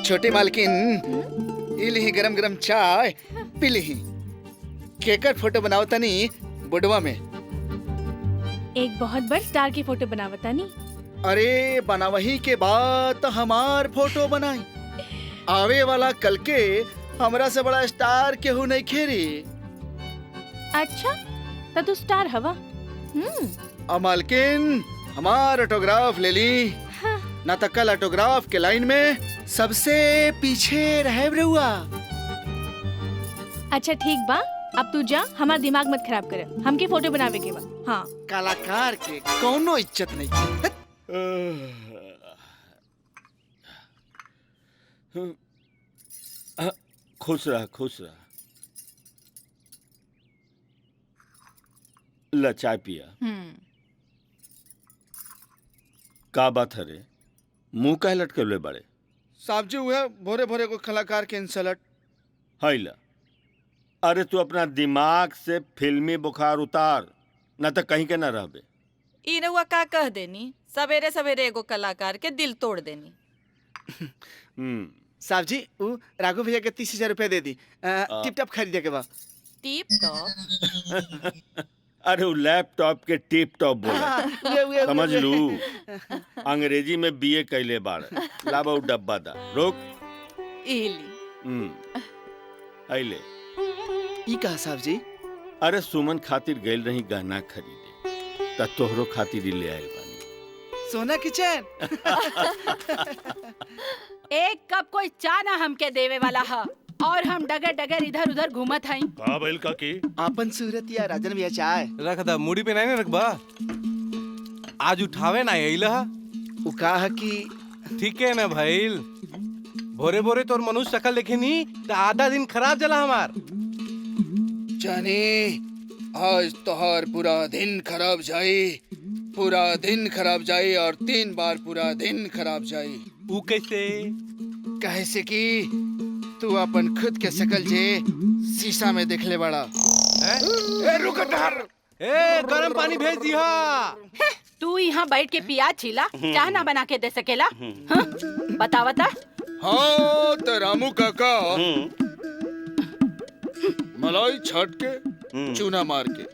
छोटी मालकिन इली गरम गरम चाय पी ली। केकर फोटो बनाओ तनी बुडवा में। एक बहुत बड़ स्टार की फोटो बनावता नी। अरे बनावही के बाद हमार फोटो बनाई। आवे वाला कल के हमरा से बड़ा स्टार केहू नहीं खेरी। अच्छा तो तू स्टार हवा। मालकिन हमार ऑटोग्राफ ले ली। हाँ। ना तो कल ऑटोग्राफ के लाइन में सबसे पीछे रहे रहुआ। अच्छा ठीक बा, अब तू जा, हमारा दिमाग मत खराब कर। हमके फोटो बनावे के बा। हाँ कलाकार के कोनो इज्जत नहीं। खुश रह खुश रह। ला चाय पिया। का बात है रे, मुंह काहे लटकले बड़े? साहब जी हुए भोरे भोरे को कलाकार के इंसल्ट। हाइला, अरे तू अपना दिमाग से फिल्मी बुखार उतार, न तो कहीं के न रहबे। ई रउआ का कह देनी, सवेरे सवेरे एगो कलाकार के दिल तोड़ देनी। साहब जी वो राघव भैया के 30,000 रुपए दे दी। टिप टॉप खरीदे के बा। टिप टॉप? अरे वो लैपटॉप के टिप टॉप बोला, समझ लू। अंग्रेजी में बीए कैले बाड़। लाबा वो डब्बा दा, रोक। इली आइले। ई कहा साहब जी? अरे सुमन खातिर गइल रही गहना खरीदे, त तोहरो खातिर ही ले आइल बानी। सोना की चैन। एक कप कोई चाय ना हमके देवे वाला है और हम डगर डगर इधर उधर घूमत हई। का भइल काकी? आपन सूरत या राजन भैया चाय रख दा, मुड़ी पे नहीं रखबा। आज उठावे ना अइला। उ कहा कि ठीक है ना भाईल, भोरे भोरे तोर मनुष्य शकल देखनी तो आधा दिन खराब चला हमार। जाने आज तोहर पूरा दिन खराब जाई, पूरा दिन खराब जाई और 3 बार पूरा दिन खराब जाई। ऊ कैसे? कहे से कि तू अपन खुद के शकल जे शीशा में देख ले बड़ा। रुक डर। गरम पानी भेज दिया। तू यहाँ बैठ के पिया छिला, चाह ना बना के दे सकेला? हाँ? बता बता। हाँ तो रामू काका मलाई छाट के चूना मार के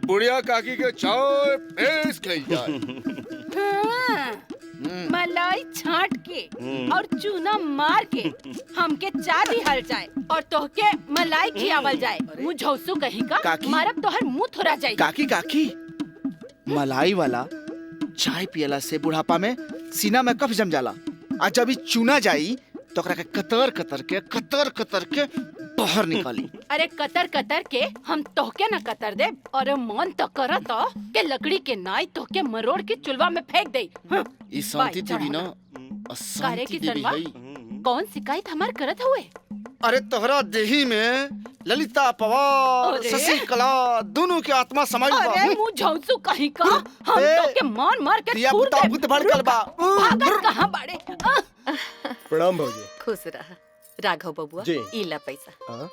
बुढ़िया काकी के चाय पेश खई जाए। हाँ, मलाई छाट के और चूना मार के हमके चाय दिहल जाए और तोहके मलाई खियावल जाए। मुँह झौसू कहीं का मारब तोहर मुँह थोड़ा जाए। काकी काकी मलाई वाला चाय पियला से बुढ़ापा में सीना में कफ जम जाला। आ जब ई चूना जाई तो ओकरा के कतर कतर के बाहर निकाली। अरे कतर कतर के हम तोहके न कतर दे और मन तो करत के लकड़ी के नाई तोहके मरोड़ के चुलवा में फेंक दे। ई शांति देवी ना अशांति देवी है। कौन शिकायत हमार करत हुए? अरे तोहरा देही में ललिता पवार शशि कला दोनों के आत्मा समाई बा। अरे मुँह झौसू कहीं का हम तोहके मार मार के थूर दे। बुत भड़कल बा। भागत कहाँ बाड़े? प्रणाम भौजी। खुश रह राघव बबुआ। जी। इला पैसा।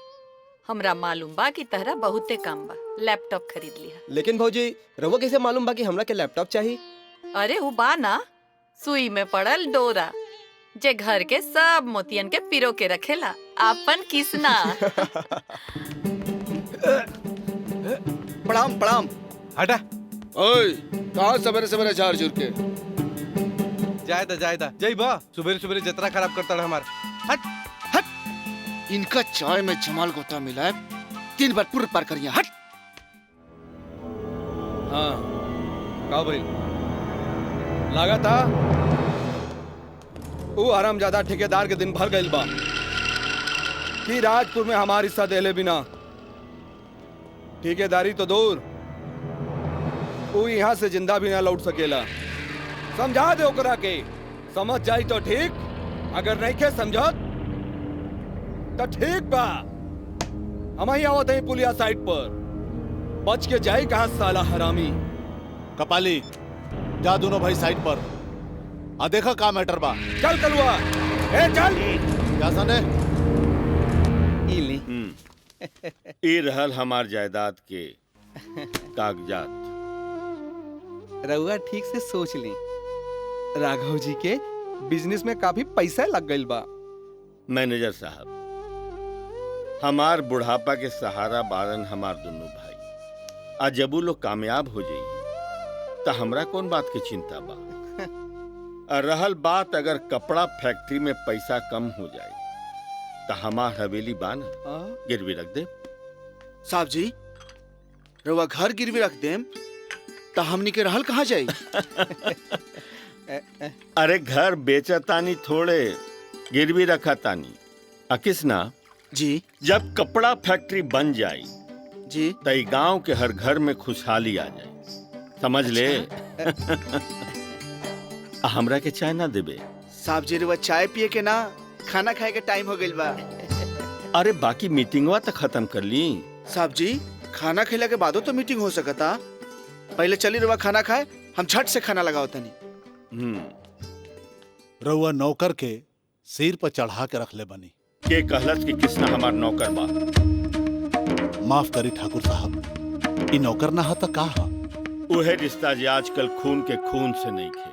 हमरा मालूम बा कि तहरा बहुते काम बा, लैपटॉप खरीद लिया। लेकिन भौजी रउआ कैसे मालूम बा कि हमरा के लैपटॉप चाहिए? अरे वो बा ना, सुई में पड़ल डोरा जे घर के सब मोतियन के पिरो के रखेला, आपन किसना। प्रणाम प्रणाम। हटा। ओए कहाँ सवेरे सवेरे झाड़ झुर के? जायदा जय बा, सुबह सुबह जतरा खराब करता है हमार। हट हट। इनका चाय में जमाल गोता मिला है, 3 बार पूर्व पार करिया। हट। हाँ का भाई लगा था वो हरामजादा ठेकेदार के दिन भर गइल बा कि राजपुर में हमार हिस्सा देले बिना ठेकेदारी तो दूर, वो यहाँ से जिंदा भी ना लौट सकेला। समझा दे ओकरा के, समझ जाई तो ठीक, अगर नहीं के समझत तो ठीक बा। हम ही आवत है पुलिया साइड पर, बच के जाए कहाँ साला हरामी। कपाली जा दोनों भाई साइड पर आ, देखा का मैटर बा। चल कलुआ, ए चल। क्या सने? ई रहल हमार जायदाद के कागजात। रउआ ठीक से सोच ली, राघव जी के बिजनेस में काफी पैसा लग गइल बा। मैनेजर साहब, हमार बुढ़ापा के सहारा बारन हमार दोनों भाई। आज जब वो लोग कामयाब हो जाइए तो हमरा कौन बात की चिंता बा। और रहल बात अगर कपड़ा फैक्ट्री में पैसा कम हो जाए तो हमार हवेली बान गिरवी रख दे। साहब जी, रउआ घर गिरवी रख देम तो हमनी के रहल कहाँ जाई? अरे घर बेचतानी थोड़े, गिरवी रखा तानी। अकिसना जी, जब कपड़ा फैक्ट्री बन जाई जी तई गांव के हर घर में खुशहाली आ जाए, समझ ले। हमरा के चाय ना देबे? साहब जी, रउआ चाय पिए के ना, खाना खाए के टाइम हो गइल बा। अरे बाकी मीटिंगवा तो खत्म कर ली। साहब जी, खाना खिला के बादो तो मीटिंग हो सकता। पहले चली रउआ खाना खाए, हम झट से खाना लगाओ तनी। रउआ नौकर के सिर पर चढ़ा के रख ले बनी। के कहलत कि किसना हमार नौकर बा? माफ करी ठाकुर साहब, ई नौकर ना हा त का हा? उहे रिश्ता जे आजकल खून के खून से नहीं खे,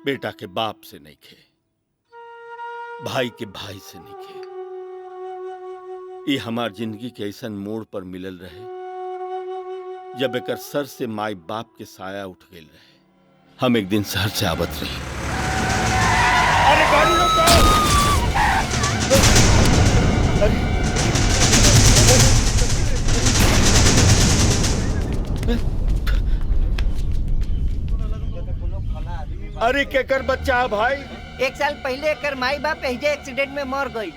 बेटा के बाप से नहीं खे, भाई के भाई से नहीं खे। ये हमार जिंदगी के ऐसा मोड़ पर मिलल रहे जब एकर सर से माई बाप के साया उठ गई रहे। हम एक दिन शहर से आवत रही। अरे गाड़ी रोको! अरे केकर बच्चा है भाई? 1 साल पहले एकर माई बाप एजे एक्सीडेंट में मर गई।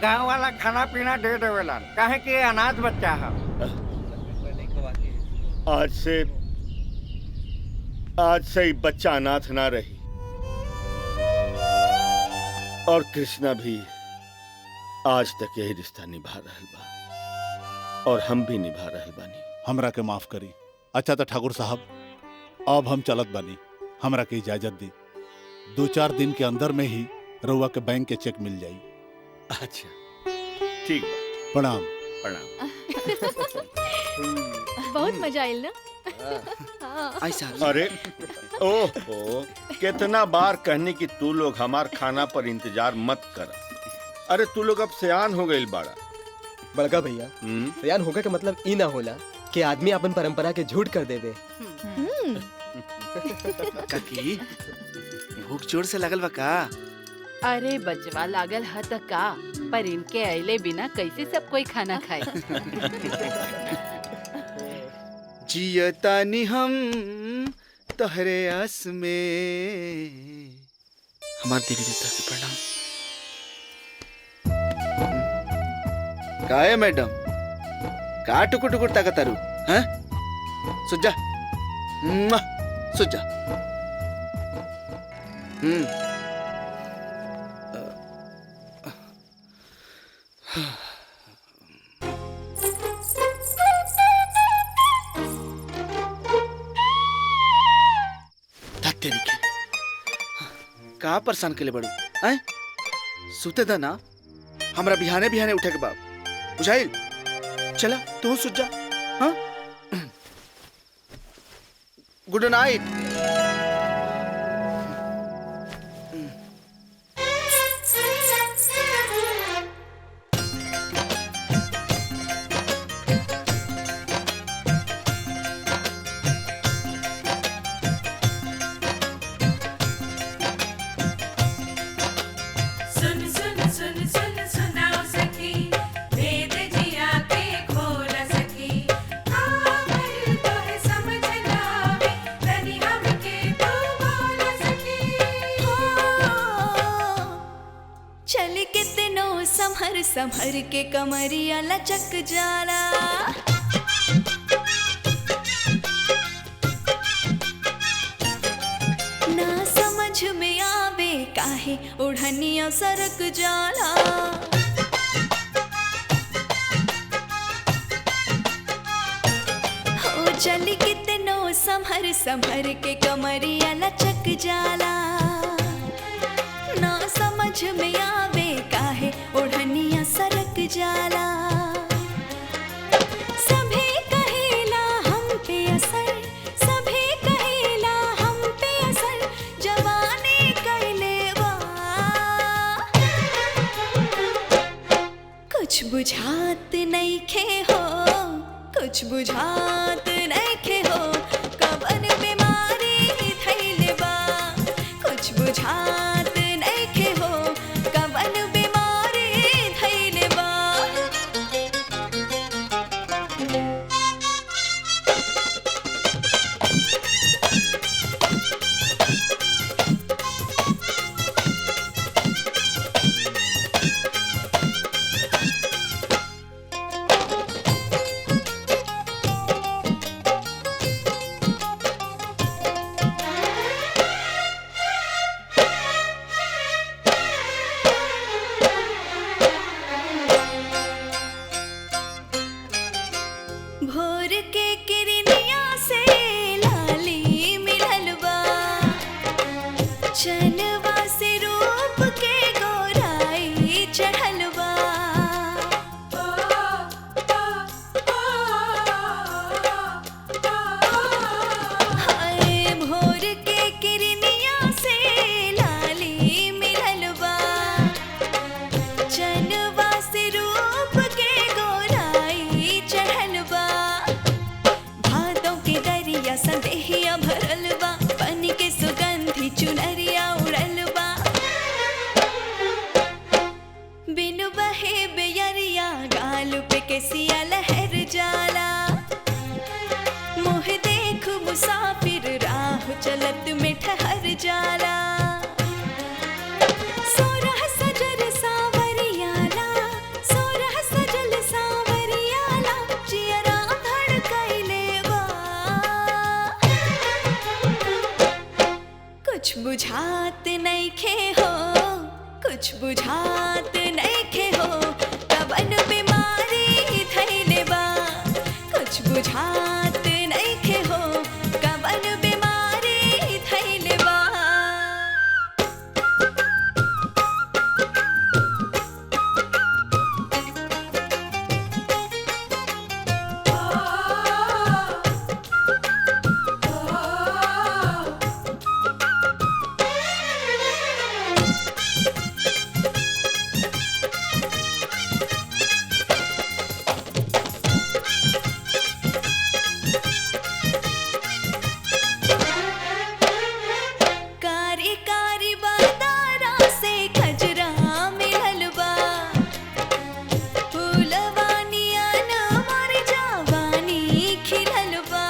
गांव वाला खाना पीना दे देवेला, काहे कि अनाथ बच्चा है। आज से ही बच्चा अनाथ ना रही, और कृष्णा भी आज तक यही रिश्ता निभा रहल बा, और हम भी निभा रहल बानी। हमरा के माफ करी। अच्छा तो ठाकुर साहब, अब हम चलत बानी, हमरा के इजाजत दी। 2-4 दिन के अंदर में ही रउआ के बैंक के चेक मिल जाई। अच्छा ठीक बा। प्रणाम। प्रणाम। बहुत मजा आइल ना? अरे ओहो, कितना बार कहने कि तू लोग हमार खाना पर इंतजार मत कर। अरे तू लोग अब सयान हो गइल बाड़ा। बड़का भैया, सयान होगा का मतलब ई ना होला कि आदमी अपन परंपरा के झूठ कर देवे। काकी, भूख जोर से लगल बा का? अरे बजवा लागल ह त का, पर इनके अइले बिना कैसे सब कोई खाना खाए। जियतानी हम तोहरे आस में। हमार देवी देवता के प्रणाम। काहे मैडम, का टुकुर टुकुर ताकतारू? हैं? सुजा, सुजा। का परेशान के लिए बड़ू? हैं? सुते दा ना, हमरा बिहाने बिहाने उठे के बाप बुझाइल। चला तू सुत जा। हाँ, गुड नाइट। संभर के कमरिया लचक जाला, ना समझ में आवे काहे ओढ़निया सरक जाला। हो चली कितनो संभर संभर के कमरिया लचक जाला, ना समझ में आवे काहे ओढ़निया सरक जाला। सभी कहेला हम पे असर, सभी कहेला हम पे असर, जवानी कैले बा। नइखे हो, कुछ बुझात नइखे हो, कवन बीमारी धइले बा, कुछ बुझात नइखे हो, कवन बीमारी धइले बा। भोर के किरनिया से लाली मिलल बा, चनवा से रूप के गोराई चढ़ल बा। हाय भोर के किरनिया से लाली मिलल बा, चनवा से रूप के गोराई चढ़ल बा। भादों के दरिया संदेहिया भरल बा, बन के सुगंधी चुनरिया उड़ल बा। बिनु बहे बेयरिया गाल पे केसिया लहर जाला, मोह देख मुसाफिर राह चलत में ठहर जाला। सोरह सजल सावरियाला, सोरह सजल सावरियाला, जियरा धड़कइले बा। कुछ बुझात नइखे हो, कुछ बुझात नइखे हो, कवन बीमारी धइले बा, कुछ बुझात नइखे हो, कवन बीमारी धइले बा। कारी कारी बादारा से खजरा मिलल बा, फूलवानिया न मर जावानी खिलल बा।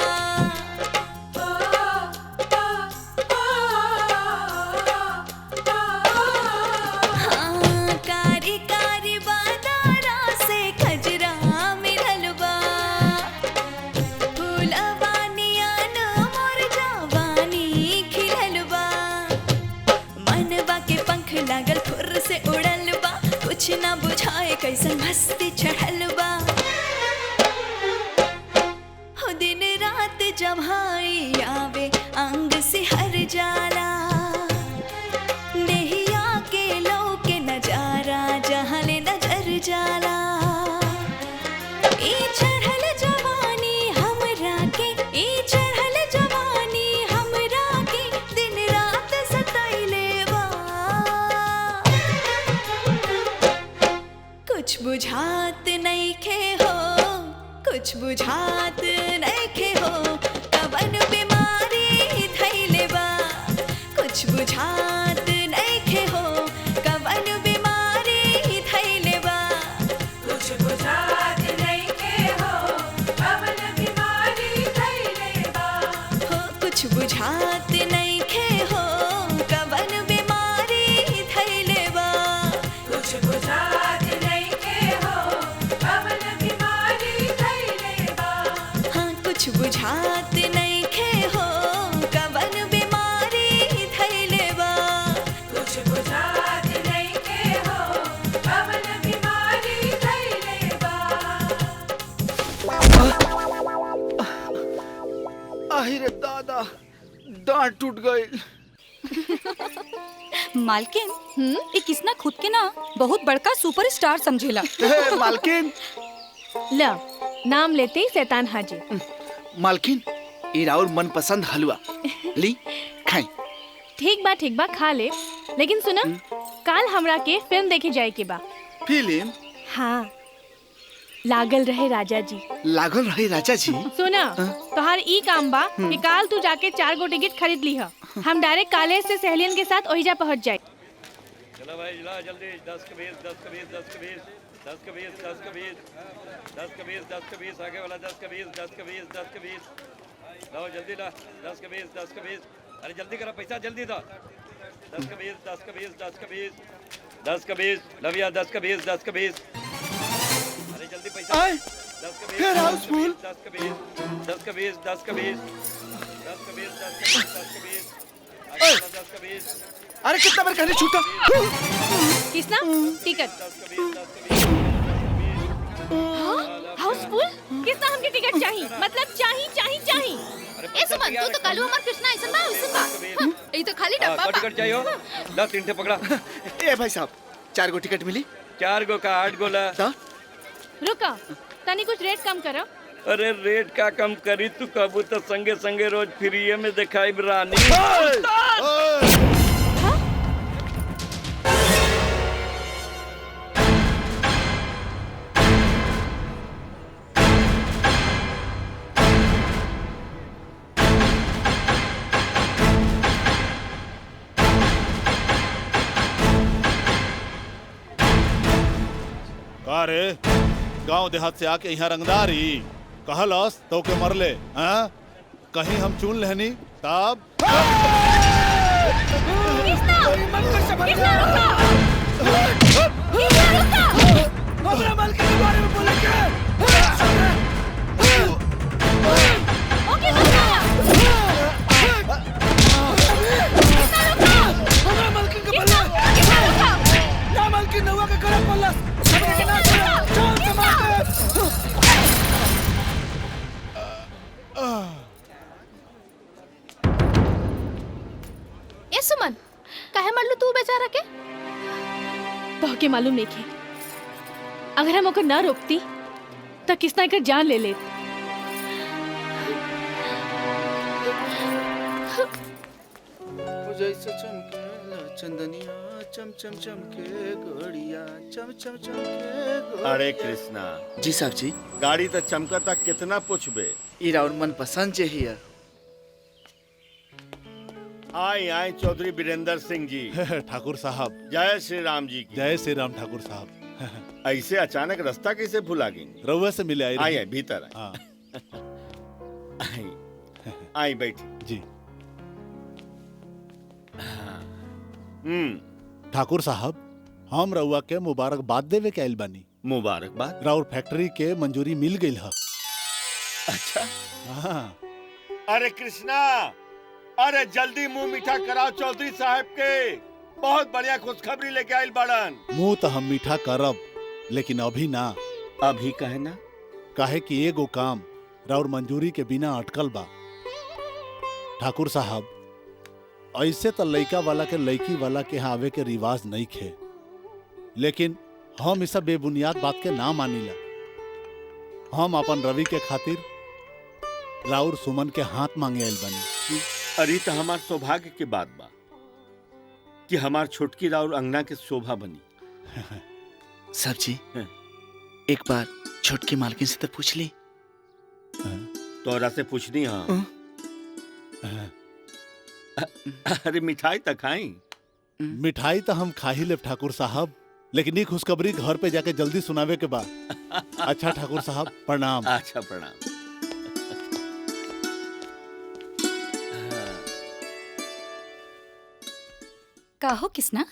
हाँ, कारी कारी बादारा से खजरा मिलल बा, फूलवानिया न मोर जवानी खिलल बा। मनवा के पंख लागल खुर से उड़ल बा, कुछ ना बुझाए कैसन मस्ती चढ़ल बा। हो दिन रात जम्हाई आवे अंग सिहर जाला, नेहिया के लो के नजारा जहाँ ले नजर जाला। ई चढ़ल जवानी हमरा के, ई चढ़ल जवानी हमरा के, दिन रात सताइले बा। कुछ बुझात नइखे हो, कुछ बुझात नइखे हो, कवन बीमारी धइले बा, कुछ बुझात नइखे हो, कवन बीमारी धइले बा। कुछ बुझात नइखे हो, कवन बीमारी धइले बा। हो कुछ बुझात नइखे हो, कवन बीमारी धइले बा। कुछ बुझात नइखे हो, कवन बीमारी धइले बा। हाँ कुछ बुझात नइखे हो, कवन बीमारी धइले बा। कुछ बुझात नइखे हो, कवन बीमारी धइले बा। आहिरे दादा, डांट टूट गई। मालकिन ये किसना खुद के ना बहुत बड़का सुपरस्टार समझेला। मालकिन ला नाम लेते ही शैतान हाजिर। मालकिन ये और मनपसंद हलवा ली खाई। ठीक बा खा ले, लेकिन सुना काल हमरा के फिल्म देखे जाए के बा। फिल्म? हाँ लागल रहे राजा जी। लागल रहे राजा जी। सुना, तोहार ई काम बा कि काल तू जाके 4 गो टिकट खरीद ली है। हम डायरेक्ट कॉलेज से सहेलियन के साथ ओहिजा पहुंच जाए। चलो भाई चलो जल्दी 10 के 20 10 के 20 10 के 20 10 के 20 10 के 20 10 के 20 10 के 20 आगे वाला 10 के 20 10 के 20 10 के 20 लो जल्दी ला 10 के 20 10 के 20 अरे जल्दी करो पैसा जल्दी दो 10 के 20 10 के 20 10 के 20 10 के 20 लविया 10 के 20 10 के 20 अरे जल्दी पैसा 10 के 20 हाउसफुल 10 के 20 10 के 20 10 के 20 10 के 20 10 के 20 10 के 20 आगे वाला 10 के 20 अरे कितना बार कहने छूटा। किसना टिकट हाउसफुल किसना हमके टिकट चाहिए मतलब चाहिए। ए सुमन तू तो कालू हमर कृष्णा ऐसन बा ए तो खाली डब्बा बा। टिकट चाहिए ला 3 ठे पकड़ा। ए भाई साहब 4 गो टिकट मिली। 4 गो का 8 गो ला। रुका तनी कुछ रेट कम करो। अरे रेट का कम करी तू कबू तो संगे संगे रोज फ्री में दिखाई रानी। रे गांव देहात से आके यहाँ रंगदारी कहलस तो के मरले हाँ? कहीं हम चुन लेनी तब सुमन काहे मरलू तू बेचारा के? तो के मालूम नहीं के अगर हम ओकर ना रोकती तो किसना एकर जान ले लेत। जैसे चमके चंदनिया चम चम चमके गोड़िया चम चम चमके। अरे कृष्णा जी साहब जी। गाड़ी तो चमकता कितना पूछबे। इरा और मन पसंद चाहिए। आए चौधरी वीरेंद्र सिंह जी। ठाकुर साहब जय श्री राम जी की। जय श्री राम ठाकुर साहब। ऐसे अचानक रास्ता कैसे भुला गई? रउआ से मिले आए भीतर आई बैठी जी। ठाकुर साहब हम रउआ के मुबारकबाद देवे के आइल बानी। मुबारकबाद? राउर फैक्ट्री के मंजूरी मिल गई है। अच्छा हाँ। अरे कृष्णा अरे जल्दी मुंह मीठा कराओ चौधरी साहब के। बहुत बढ़िया खुशखबरी लेके आइल बाड़न। मुंह तो हम मीठा करब लेकिन अभी ना। अभी कहे ना? काहे कि एगो काम राउर मंजूरी के बिना अटकल बा। ठाकुर साहब ऐसे तो लड़का वाला के लड़की वाला के यहाँ आवे के रिवाज नहीं खे, लेकिन हम इस बेबुनियाद बात के ना मानीला। हम अपन रवि के खातिर राउर सुमन के हाथ मांगे आइल बनी। अरे तो हमार सौभाग्य के बात बा कि हमार छोटकी राउर अंगना के शोभा बनी। साहब जी एक बार छोटकी मालकिन से तो पूछ ली। तोरा से पूछनी? हाँ। अरे मिठाई तो खाई। मिठाई तो हम खा ही ले ठाकुर साहब, लेकिन ये खुशखबरी घर पे जाके जल्दी सुनावे के बाद। अच्छा ठाकुर साहब प्रणाम। अच्छा प्रणाम। काहो किसना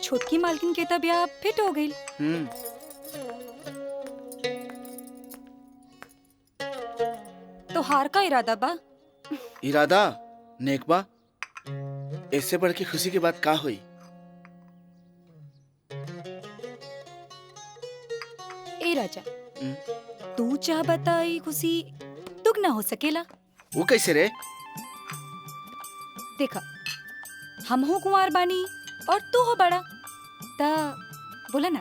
छोटकी मालकिन के तब ब्याह फिट हो गई। तो हार का इरादा बा? इरादा नेक बा। इससे बढ़ के खुशी की बात का हुई? ए राजा तू चाह बताई खुशी दुगना हो सकेला। वो कैसे रे? देखा हम हो कुंवार बानी और तू हो बड़ा ता बोला ना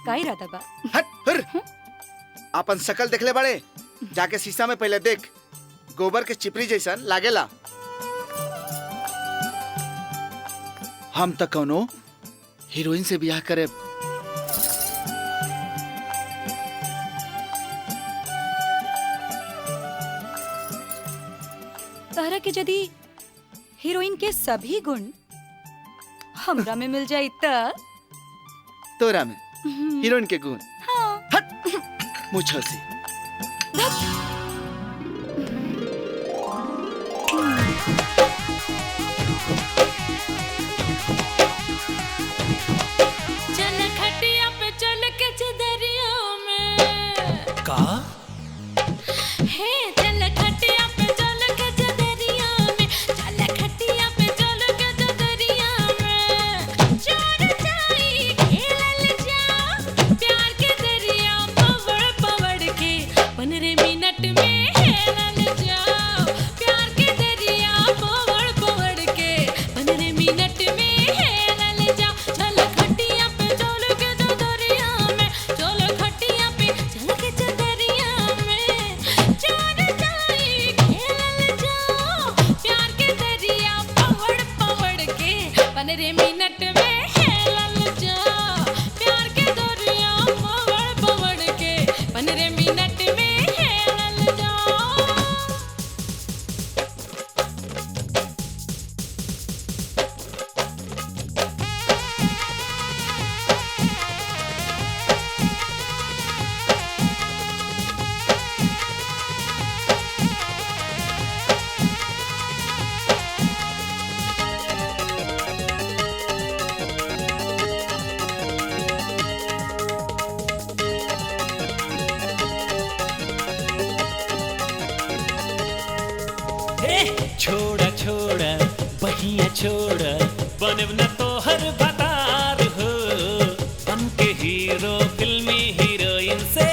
का इरादा बा? हट अपन शकल देख ले बड़े, जाके शीशा में पहले देख। गोबर के चिपरी जैसन लागेला। हम तो कौनो हीरोइन से ब्याह करे। तोहरा के यदि हीरोइन के सभी गुण हमरा में मिल जाई त तोरा में हीरोइन के गुण हाँ। मुझे से चल खटिया पे चल के चदरिया में का हे चल खटिया पे चल के चदरिया में चल खटिया पे चल के चदरिया में चोर जाई खेलल जा प्यार के दरिया पवड़ पवड़ के 15 मिनट में हेलल जा प्यार के दरिया पवड़ पवड़ के 15 मिनट में हेलल जा चल खटिया पे चल के चदरिया में चल खटिया पे चल के चदरिया में चोर जाई खेलल जा प्यार के दरिया पवड़ पवड़ के 15 मिनट में हेलल जा प्यार के दरिया पवड़ पवड़ के 15 मिनट में हेलल जा छोड़ा छोड़ा बहिया छोड़ा बनब न तोहर बतार हो बन के हीरो फिल्मी हीरोइन से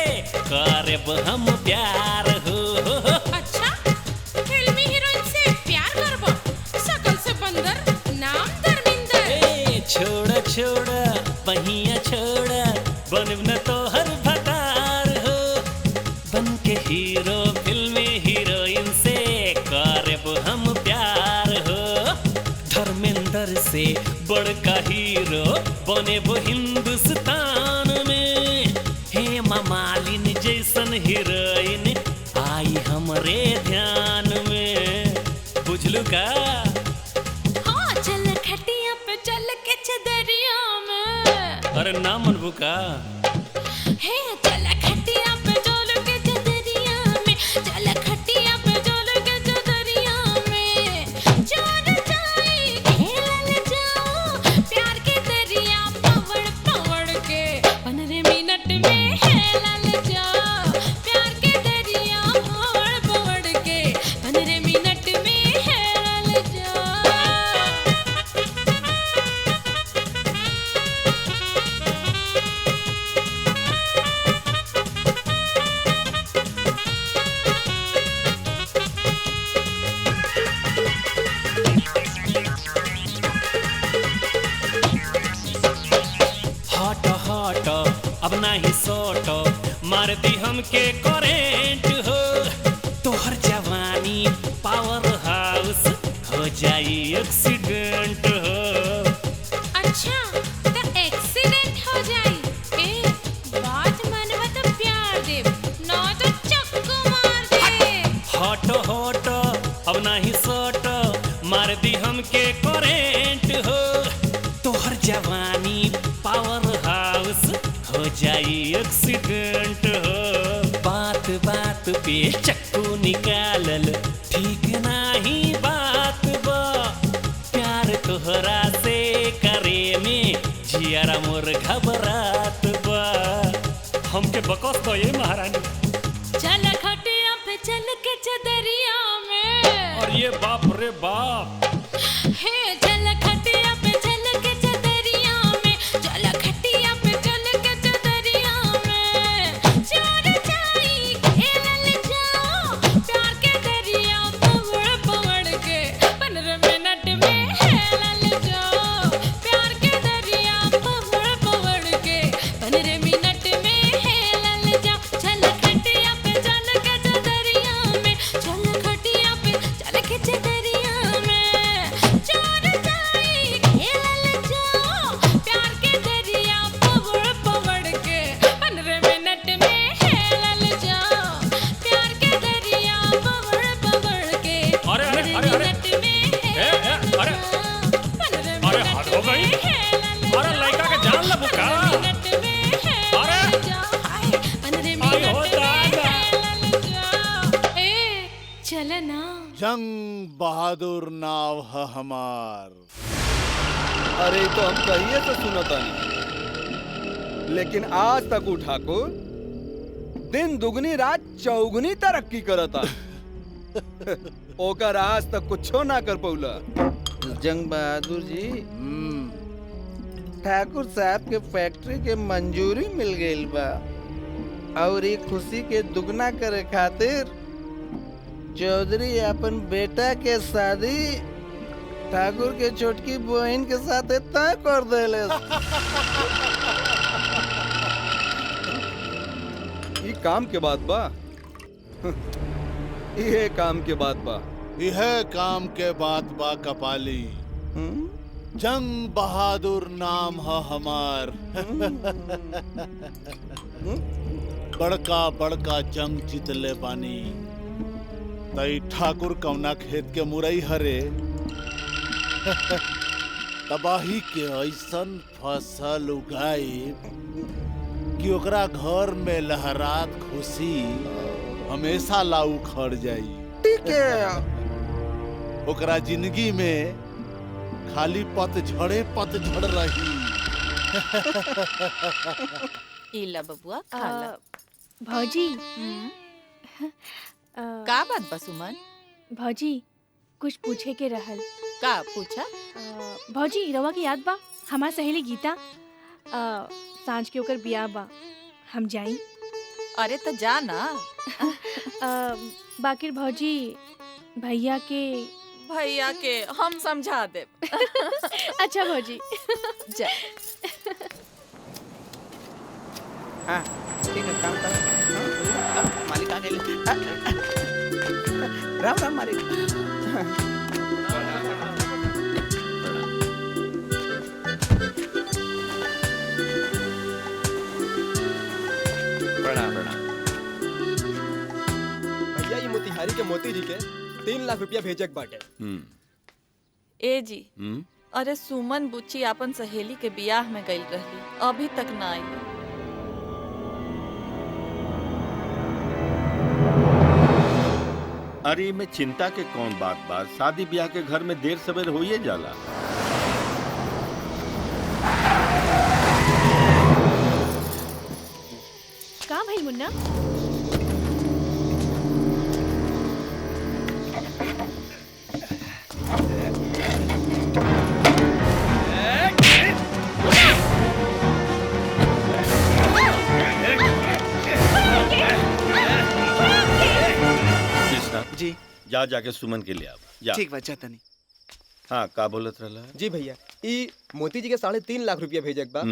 करब हम प्यार हो अच्छा फिल्मी हीरोइन से प्यार करबो सकल से बंदर नाम धर्मिंदर छोड़ा छोड़ा बहिया छोड़ा बनब न तोहर बतार हो बन के हीरो फिल्मी हीरोइन से करब हम प्यार हो धर्मेंद्र से बड़का हीरो बने वो हिंदुस्तान में हेमा मालिनी जैसन हीरोइन आई हमरे ध्यान में बुझलू का हाँ चल खटिया पे चल के चदरिया में अरे ना मनबू का हे चल खटिया पे चल के चदरिया में चल खटिया पे चल के चदरिया में चोर जाई खेलल जा प्यार के दरिया पवड़ पवड़ के 15 मिनट में हेलल जा प्यार के दरिया पवड़ पवड़ के 15 मिनट में हेलल जा हट हट अब नाही सोट मार दी हमके करेंट हो तोहर जवानी पावर हाउस हो जाई एक्सीडेंट हो अच्छा तो एक्सीडेंट हो जाई ए बात मानवा तो प्यार दे ना तो चक्कू मार दे हट हट अब नाही सोट मार दी हमके करेंट हो तोहर जवानी पावर हाउस हो जाई एक्सीडेंट हो बात बात पे चक्कू निकालल ठीक नाही बात बा प्यार तोहरा से करे में जियारा मोर घबरात बा हमके बकस तो ये महारानी चल खटिया पे चल के चदरिया में और ये बाप रे बाप हे चल खटिया पे चल के चदरिया में चल खटिया पे चल के चदरिया में चोर जाई खेलल जा प्यार के दरिया पवड़ पवड़ के 15 मिनट में हेलल जा प्यार के दरिया पवड़ पवड़ के 15 मिनट में हेलल जा चल खटिया पे चल के चदरिया में चल खटिया पे चल के चदरिया में चोर जंग बहादुर नाव है हमार। अरे तो हम कहिए तो सुनता नहीं, लेकिन आज तक उ ठाकुर दिन दुगनी रात चौगुनी तरक्की करता। ओकर आज तक कुछो ना कर पौला। जंग बहादुर जी, ठाकुर साहब के फैक्ट्री के मंजूरी मिल गई बा और ये खुशी के दुगना करे खातिर चौधरी अपन बेटा के शादी ठाकुर के छोटकी बहन के साथ तय कर देले। ये काम के बात बा। ये काम के बात बा। यह काम के बात बा कपाली। जंग बहादुर नाम है हमार। बड़का बड़का जंग जीतले बानी। तई ठाकुर कौना खेत के मुरई हरे तबाही के ऐसन फसल उगाई कि ओकरा घर में लहरात खुशी हमेशा ला उखड़ जाई। ठीक है। ओकरा जिंदगी में खाली पतझड़ रही। इला बबुआ खाला। भौजी का बात बा सुमन? भौजी कुछ पूछे के रहल। का पूछा? भौजी रवा की याद बा हमार सहेली गीता सांझ के ओकर बियाह बा, हम जाई? अरे तो जा ना। बाकिर भौजी भैया के हम समझा दे। अच्छा भौजी जा। हाँ ठीक है, काम करो। मालिक आ गए। राम राम मालिक। भैया ये मोतिहारी के मोती जी के 3 लाख रुपया भेजक बाटे। ए जी, अरे सुमन बुच्ची अपन सहेली के बियाह में गई रही, अभी तक ना आई। अरे में चिंता के कौन बात बा? शादी ब्याह के घर में देर सवेर होइए जाला। का भाई मुन्ना? जी जाके सुमन के लिए जा। ठीक बा जाता नहीं। हाँ का बोलत रहला? जी भैया ई मोती जी के 3.5 लाख रुपया भेजक बा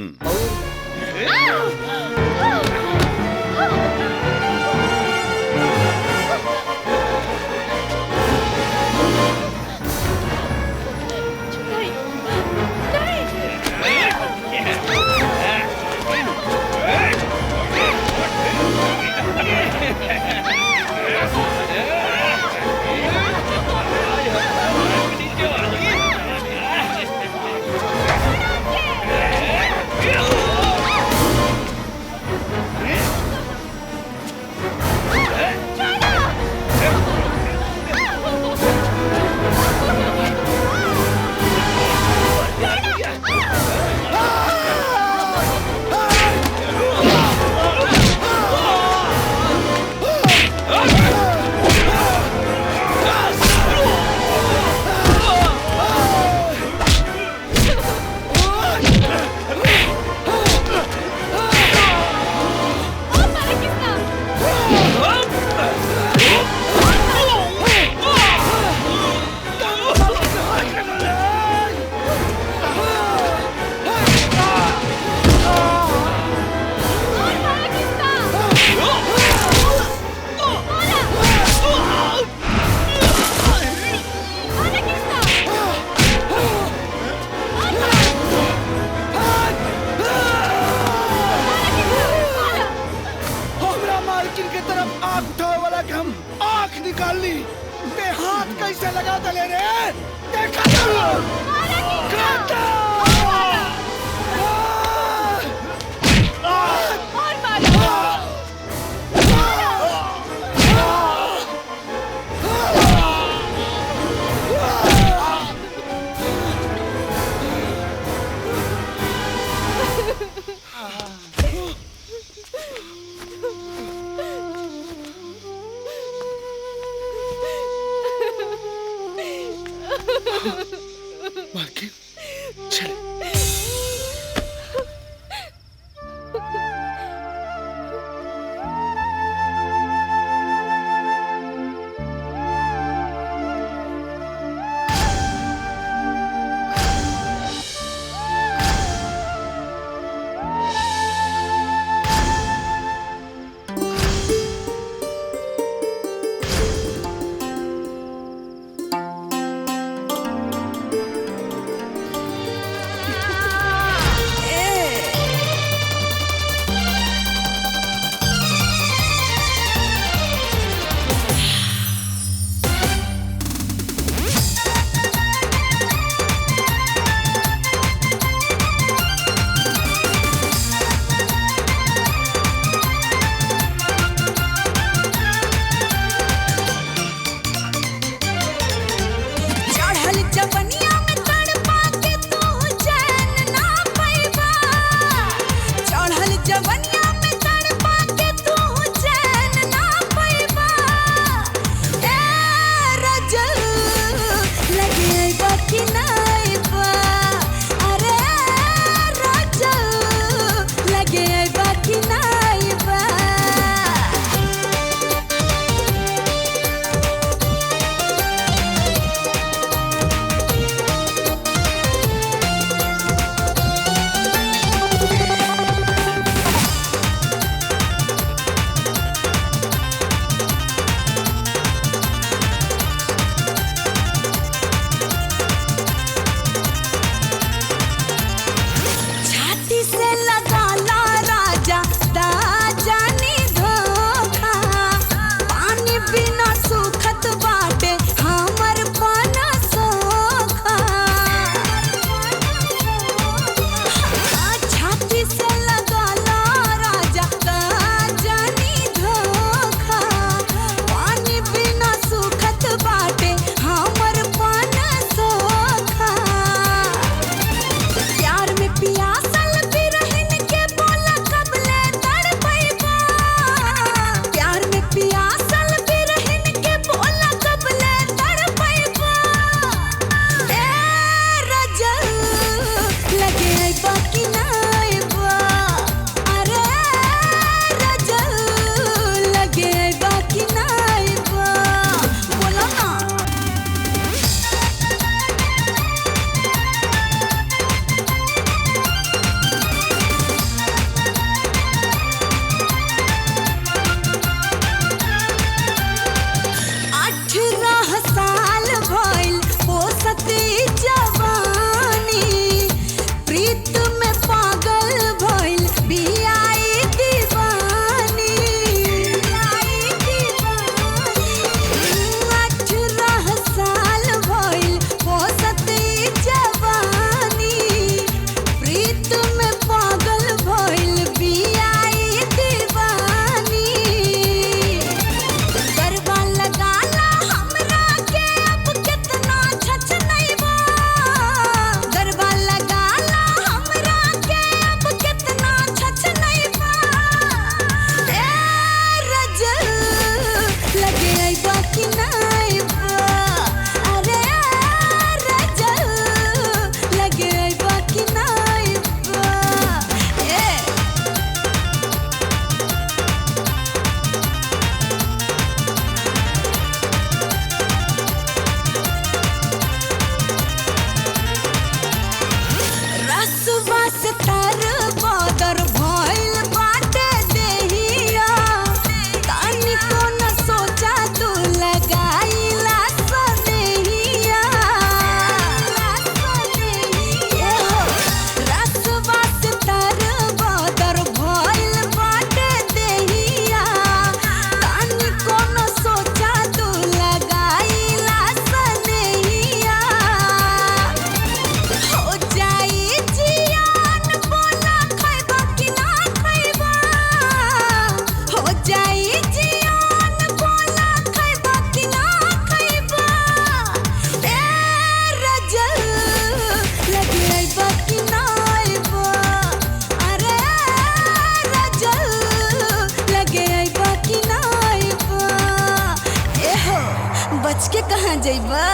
कहाँ जइबा?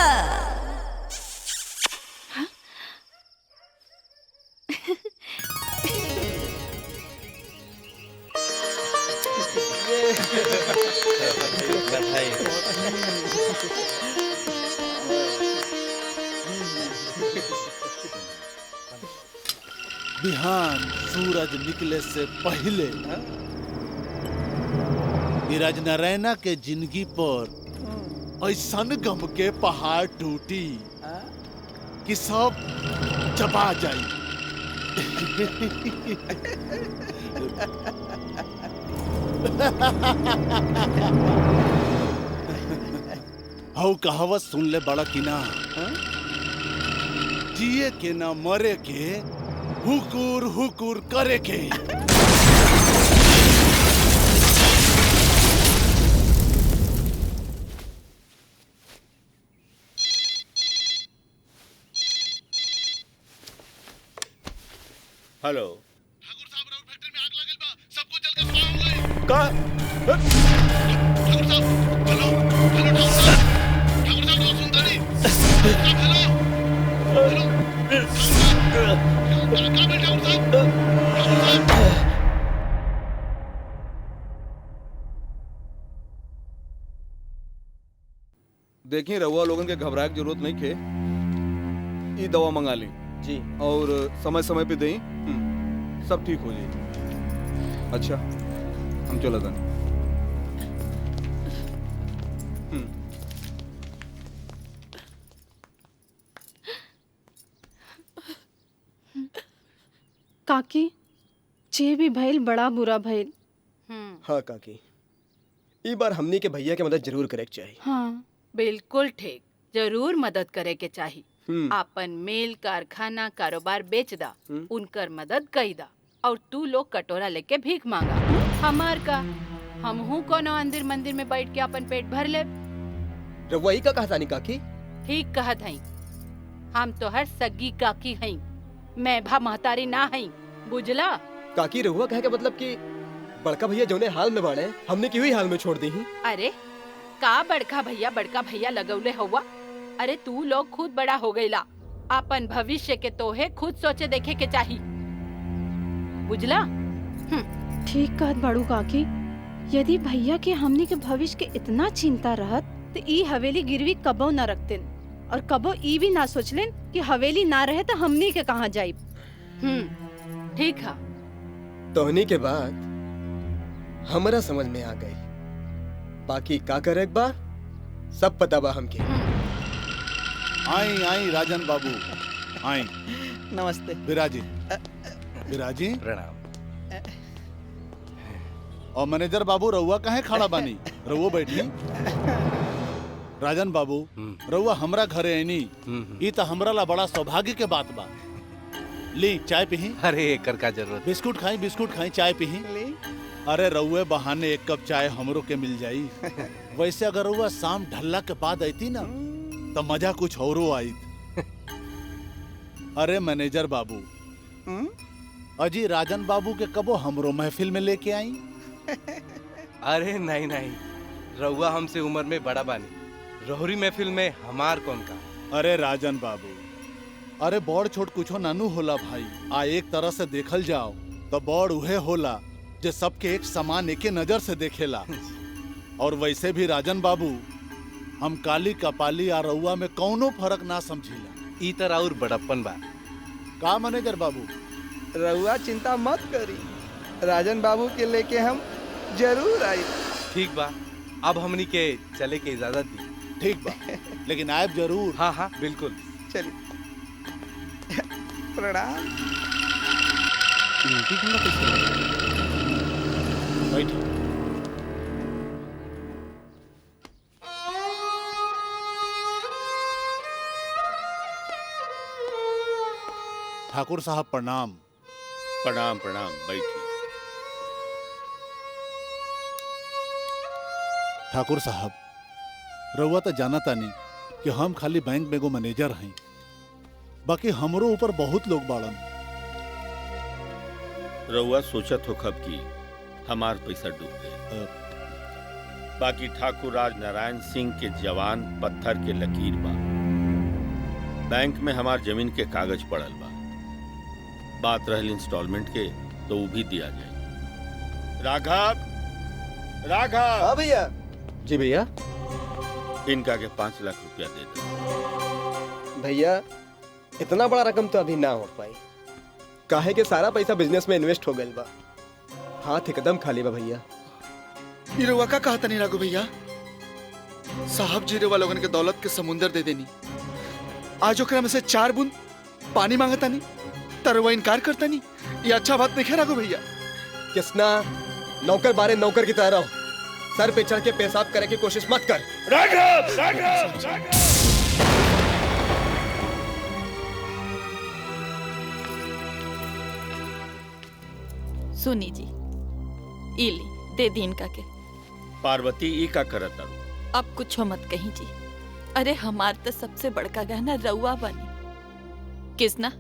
बिहान सूरज निकले से पहले नीरज नारायणा के जिंदगी पर ऐसन गम के पहाड़ टूटी कि सब चबा जाई। हऊ कहावत सुन ले बड़ा कि ना, जिए के ना मरे के, हुकुर हुकुर करे के। हेलो का देखिए रहुआ लोगन के घबराए की जरूरत नहीं खे। ये दवा मंगा ली जी और समय समय पे दें, सब ठीक हो जाए। अच्छा हम चला जाए। काकी जे भी भइल बड़ा बुरा भइल। हाँ काकी, ई बार हमनी के भैया के मदद जरूर करे के चाहिए। हाँ बिल्कुल ठीक, जरूर मदद करे के चाहिए। अपन मेल कारखाना कारोबार बेच दा, उनकर मदद कई दा, और तू लोग कटोरा लेके भीख मांगा। हमार का हमहू कोनो अंदिर मंदिर में बैठ के अपन पेट भर ले। रवैया का कहता नहीं काकी? ठीक कहत हई, हम तो हर सगी काकी हई, मैं भा महतारी ना हई, बुझला? काकी रहुआ कहे का मतलब कि बड़का भैया जोने हाल में बाड़े हमने की हुई हाल में छोड़ दी ही? अरे का बड़का भैया लगौले हुआ? अरे तू लोग खुद बड़ा हो गईला, अपन भविष्य के तोहे खुद सोचे देखे के चाहिए, बुझला? ठीक कहत बड़ू काकी, यदि भैया के हमनी के भविष्य के इतना चिंता रहत तो ई हवेली गिरवी कबो न रखतेन, और कबो ई भी ना सोचलेन कि हवेली ना रहे तो हमनी के कहाँ जाइब। ठीक है। तोहनी के बाद हमरा समझ में आ गई, बाकी का करे एक बार सब पता बा हमके। आई आई राजन बाबू आई। नमस्ते। बिराजी बिराजी प्रणाम। और मैनेजर बाबू रउआ काहे खड़ा बानी? रउआ बैठी। राजन बाबू रउआ हमरा घरे आईनी, ई तो हमरा ला बड़ा सौभाग्य के बात बा। ली चाय पीही। अरे एकर का जरूरत? बिस्कुट खाई चाय पीही। अरे रउए बहाने एक कप चाय हमरो के मिल जाई। वैसे अगर रउआ शाम ढलला के बाद आईती ना तो मजा कुछ औरो आई। अरे मैनेजर बाबू, अजी राजन बाबू के कबो हमरो महफिल में लेके आई। अरे नहीं नहीं, रउआ हमसे उम्र में बड़ा बानी, रोहरी महफिल में हमार कौन का। अरे राजन बाबू, अरे बड़ छोट कुछो नानू होला भाई। आ एक तरह से देखल जाओ तो बड़ उहे होला जे सबके एक समान एके नजर से देखेला। और वैसे भी राजन बाबू, हम काली कपाली आ रउआ में कौनो फर्क ना समझीला। ई तरह और बड़प्पन बा का मैनेजर बाबू? रउआ चिंता मत करी, राजन बाबू के लेके हम जरूर आई। ठीक बा, अब हमनी के चले के इजाजत दी। ठीक बा, लेकिन आयब जरूर। हाँ हाँ बिल्कुल। चलिए प्रणाम। बैठ। ठाकुर साहब प्रणाम। प्रणाम प्रणाम, बैठी। ठाकुर साहब, रउआ तो जाना तानी कि हम खाली बैंक में एगो मैनेजर हैं, बाकी हमरो ऊपर बहुत लोग बाड़न। रउआ सोचत हो कब की हमार पैसा डूब गए। बाकी ठाकुर राज नारायण सिंह के जवान पत्थर के लकीर बा। बैंक में हमार जमीन के कागज पड़ल बा। बात रहल इंस्टॉलमेंट के तो वो भी दिया जाए। राघव, राघव। हाँ भैया। जी भैया। इनका के 5 लाख रुपया दे दो। भैया इतना बड़ा रकम तो अभी ना हो पाई, काहे के सारा पैसा बिजनेस में इन्वेस्ट हो गइल बा, हाथ एकदम खाली बा भैया। ये रउआ का कहता नहीं राघव भैया? साहब जी रउआ लोगन के दौलत के समुंदर दे देनी, आज ओकरा में से 4 बूंद पानी मांगता नहीं, तरवा इनकार करता नहीं। ये अच्छा बात नहीं है राघव भैया। किसना नौकर बारे नौकर की तरह रहो, सर पे चढ़ के पेशाब करे की कोशिश मत कर। राघव, राघव, राघव। सुनी जी, इली दे दी इनका के। पार्वती ई का करत तारू? अब कुछ मत कहीं जी। अरे हमार तो सबसे बड़का गहना रउआ बनी। किसना?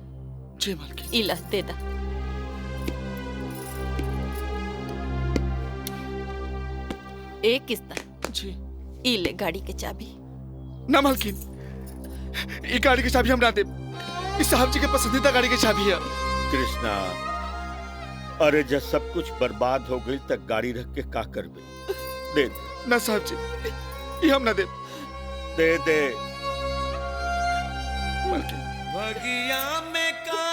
जी मालकिन। इला दे दा। ए किसना? जी। इले गाड़ी के चाबी। ना मालकिन, ये गाड़ी की चाबी हम ना दे। इस साहब जी के पसंदीदा गाड़ी की चाबी है। कृष्णा, अरे जब सब कुछ बर्बाद हो गई तक गाड़ी रख के का करबे? दे दे। ना साहब जी, ये हम ना दे। दे दे। भगिया में का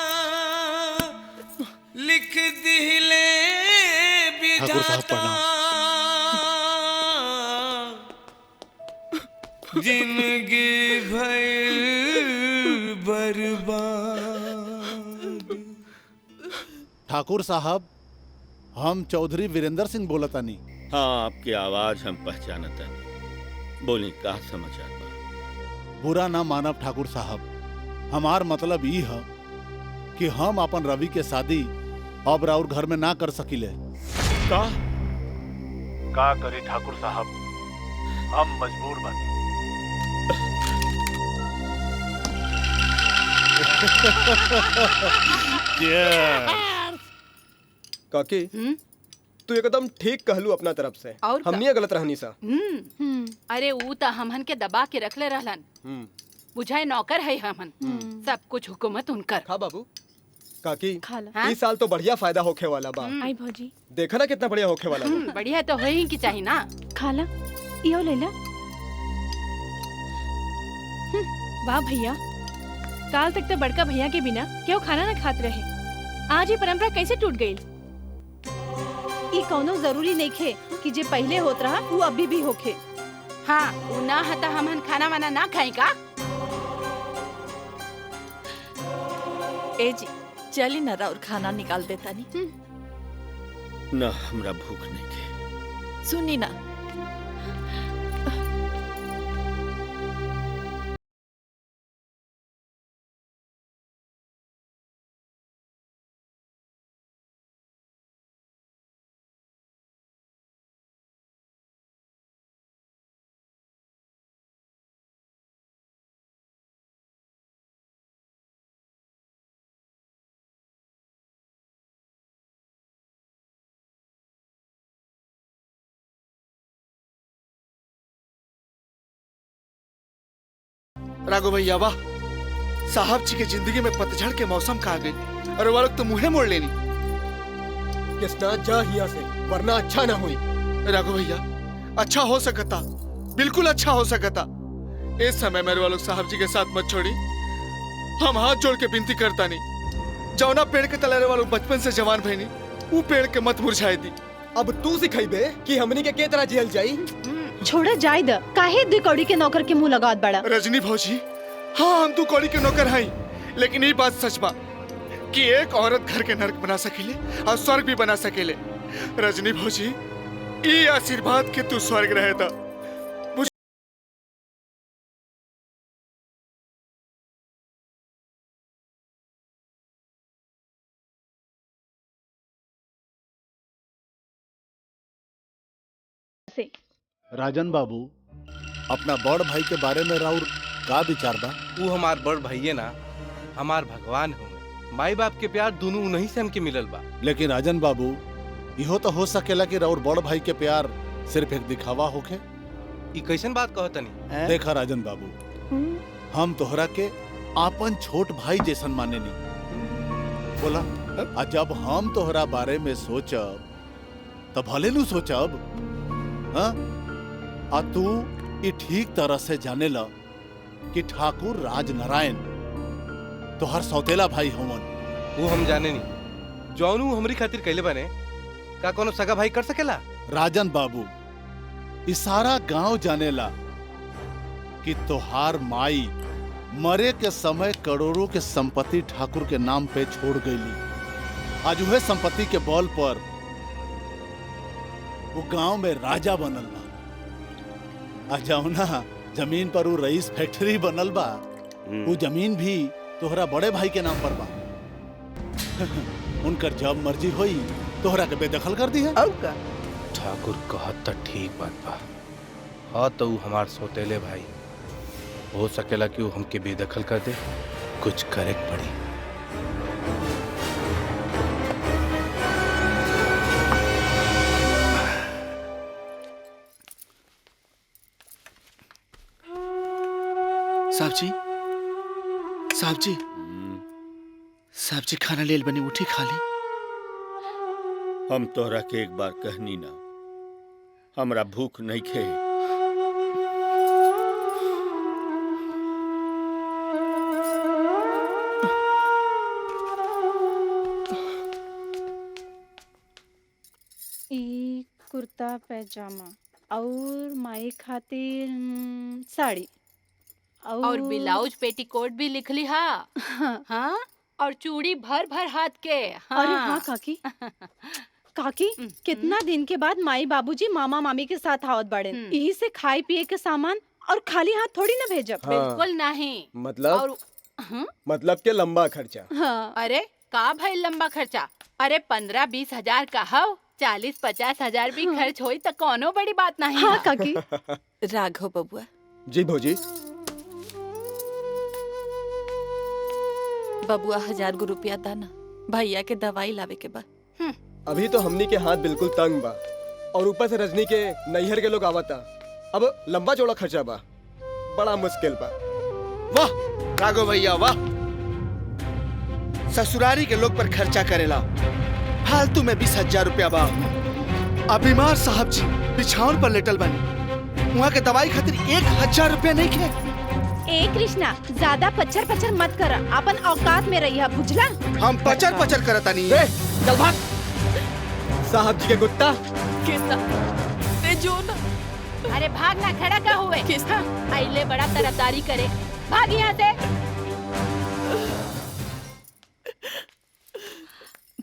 लिख दिले ठाकुर साहब प्रणाम। जिंदगी भर बर्बाद। ठाकुर साहब, हम चौधरी वीरेंद्र सिंह बोलतानी। हाँ, आपकी आवाज हम पहचानता नहीं। बोली का समाचार बा? बुरा ना मानब ठाकुर साहब, हमार मतलब ई है कि हम अपन रवि के शादी अब राउर घर में ना कर सकिले। का करी ठाकुर साहब, हम मजबूर बानी। काकी, तू एकदम ठीक कहलू अपना तरफ से। और का? हमनी गलत रहनी सा। अरे ऊ तो हमहन के दबा के रखले रहलन, बुझाए नौकर है हमन, सब कुछ हुकूमत उनकर। खा बाबू। काकी, हाँ? इस साल तो बढ़िया फायदा होखे वाला बा। आई भौजी, देखा ना कितना बढ़िया होखे वाला बा। बढ़िया तो होई की चाहिए ना। खाला, यो लेला। वाह भैया, काल तक तो बड़का भैया के बिना क्यों खाना ना खात रहे, आज ये परंपरा कैसे टूट गई? ये कौनो जरूरी नहीं खे कि जे पहले होत रहा वो अभी भी होखे। हाँ, ऊ ना हता हमहन खाना वाना ना खाई का? ए जी, चली ना राउर खाना निकाल देता नहीं। ना, हमरा भूख नहीं के। सुनी ना, राघव भैया वाह, साहब जी के जिंदगी में पतझड़ के मौसम का आ गई और वो लोग तो मुंहे मोड़ लेनी। किसना जा हिया से, वरना अच्छा ना हुई। राघव भैया, अच्छा हो सकता, बिल्कुल अच्छा हो सकता। इस समय मेरे वालों साहब जी के साथ मत छोड़ी। हम हाथ जोड़ के विनती करता नहीं, जौना पेड़ के तले वालों बचपन से जवान भईनी, वो पेड़ के मत मुरझाए दी। अब तू सिखाइबे कि हमनी के तरह जियल जाई। छोड़ा जाय द, काहे दू कौड़ी के नौकर के मुंह लगात बड़ा। रजनी भौजी, हाँ हम 2 कौड़ी के नौकर हई, लेकिन ये बात सच बा कि एक औरत घर के नरक बना सकेले और स्वर्ग भी बना सकेले। रजनी भौजी, ये आशीर्वाद के तू स्वर्ग रहे था। राजन बाबू, अपना बड़ भाई के बारे में राउर का विचार बा? वो हमार बड़ भाई ना, हमार भगवान होंगे। माई बाप के प्यार दोनों उन्हीं से हमके मिलल बा। लेकिन राजन बाबू, इहो तो हो सकेला कि राउर बड़ भाई के प्यार सिर्फ एक दिखावा होके। ई कैसन बात कहो तनी? देखा राजन बाबू, हम तोहरा के आपन छोट भाई जैसन माने नहीं। बोला आ जब हम तोहरा बारे में सोचब तब भले नु सोचब, हाँ? आ तू ये ठीक तरह से जाने ला कि ठाकुर राजनारायण तोहर सौतेला भाई होवन। वो हम जाने नहीं, जौनू हमरी खातिर कैले बने का कोनो सगा भाई कर सकेला? राजन बाबू, इस सारा गांव जानेला कि तोहार माई मरे के समय करोड़ों के संपत्ति ठाकुर के नाम पे छोड़ गईली। आज वह संपत्ति के बल पर वो गांव में राजा बनल बा। आ जौना जमीन पर वो रईस फैक्ट्री बनल बा, वो जमीन भी तोहरा बड़े भाई के नाम पर बा। उनकर जब मर्जी होई तोहरा के बेदखल कर दी है। ठाकुर कहत त ठीक बात बा। हाँ तो ऊ हमार सौतेले भाई हो सकेला कि वो हमके बेदखल कर दे, कुछ करे पड़ी। साहब जी, साहब जी, साहब जी खाना लेल बनी, उठी खा ली। हम तोहरा के एक बार कहनी ना, हमरा भूख नहीं खे। ई कुर्ता पैजामा और माई खातिर साड़ी और ब्लाउज पेटीकोट भी लिख ली। हाँ और चूड़ी भर भर हाथ के। हाँ। अरे हाँ काकी, काकी कितना दिन के बाद माई बाबूजी मामा मामी के साथ आवत बड़े, यही से खाए पिए के सामान और खाली हाथ थोड़ी ना भेजब। हाँ। बिल्कुल नहीं। मतलब और मतलब के लंबा खर्चा। हाँ। अरे का भाई लंबा खर्चा? अरे 15-20 हजार का हो, 40-50 हजार भी खर्च होई तो कोनो बड़ी बात नहीं। हाँ काकी। राघव बबुआ, जी भौजी। बबुआ 1000 गो रुपया दाना भैया के दवाई लावे के बाद। अभी तो हमनी के हाथ बिल्कुल तंग बा और ऊपर से रजनी के नैहर के लोग आवता। अब लंबा चौड़ा खर्चा बा, बड़ा मुश्किल बा। वाह राघव भैया वाह, ससुरारी के लोग पर खर्चा करेला, फालतू में 20,000 रुपया बा। अब बीमार साहब जी बिछावन पर लेटल बनी, वहाँ के दवाई खातिर 1,000 रुपया नहीं खे। ए कृष्णा, ज्यादा पचर पचर मत कर, अपन औकात में रहिया, बुझला? हम पचर पचर करता नहीं। चल भाग। साहब जी के कुत्ता। जो ना। अरे भाग ना, खड़ा का हुए? हाँ, आइले बड़ा तरफदारी करे, भाग यहाँ से।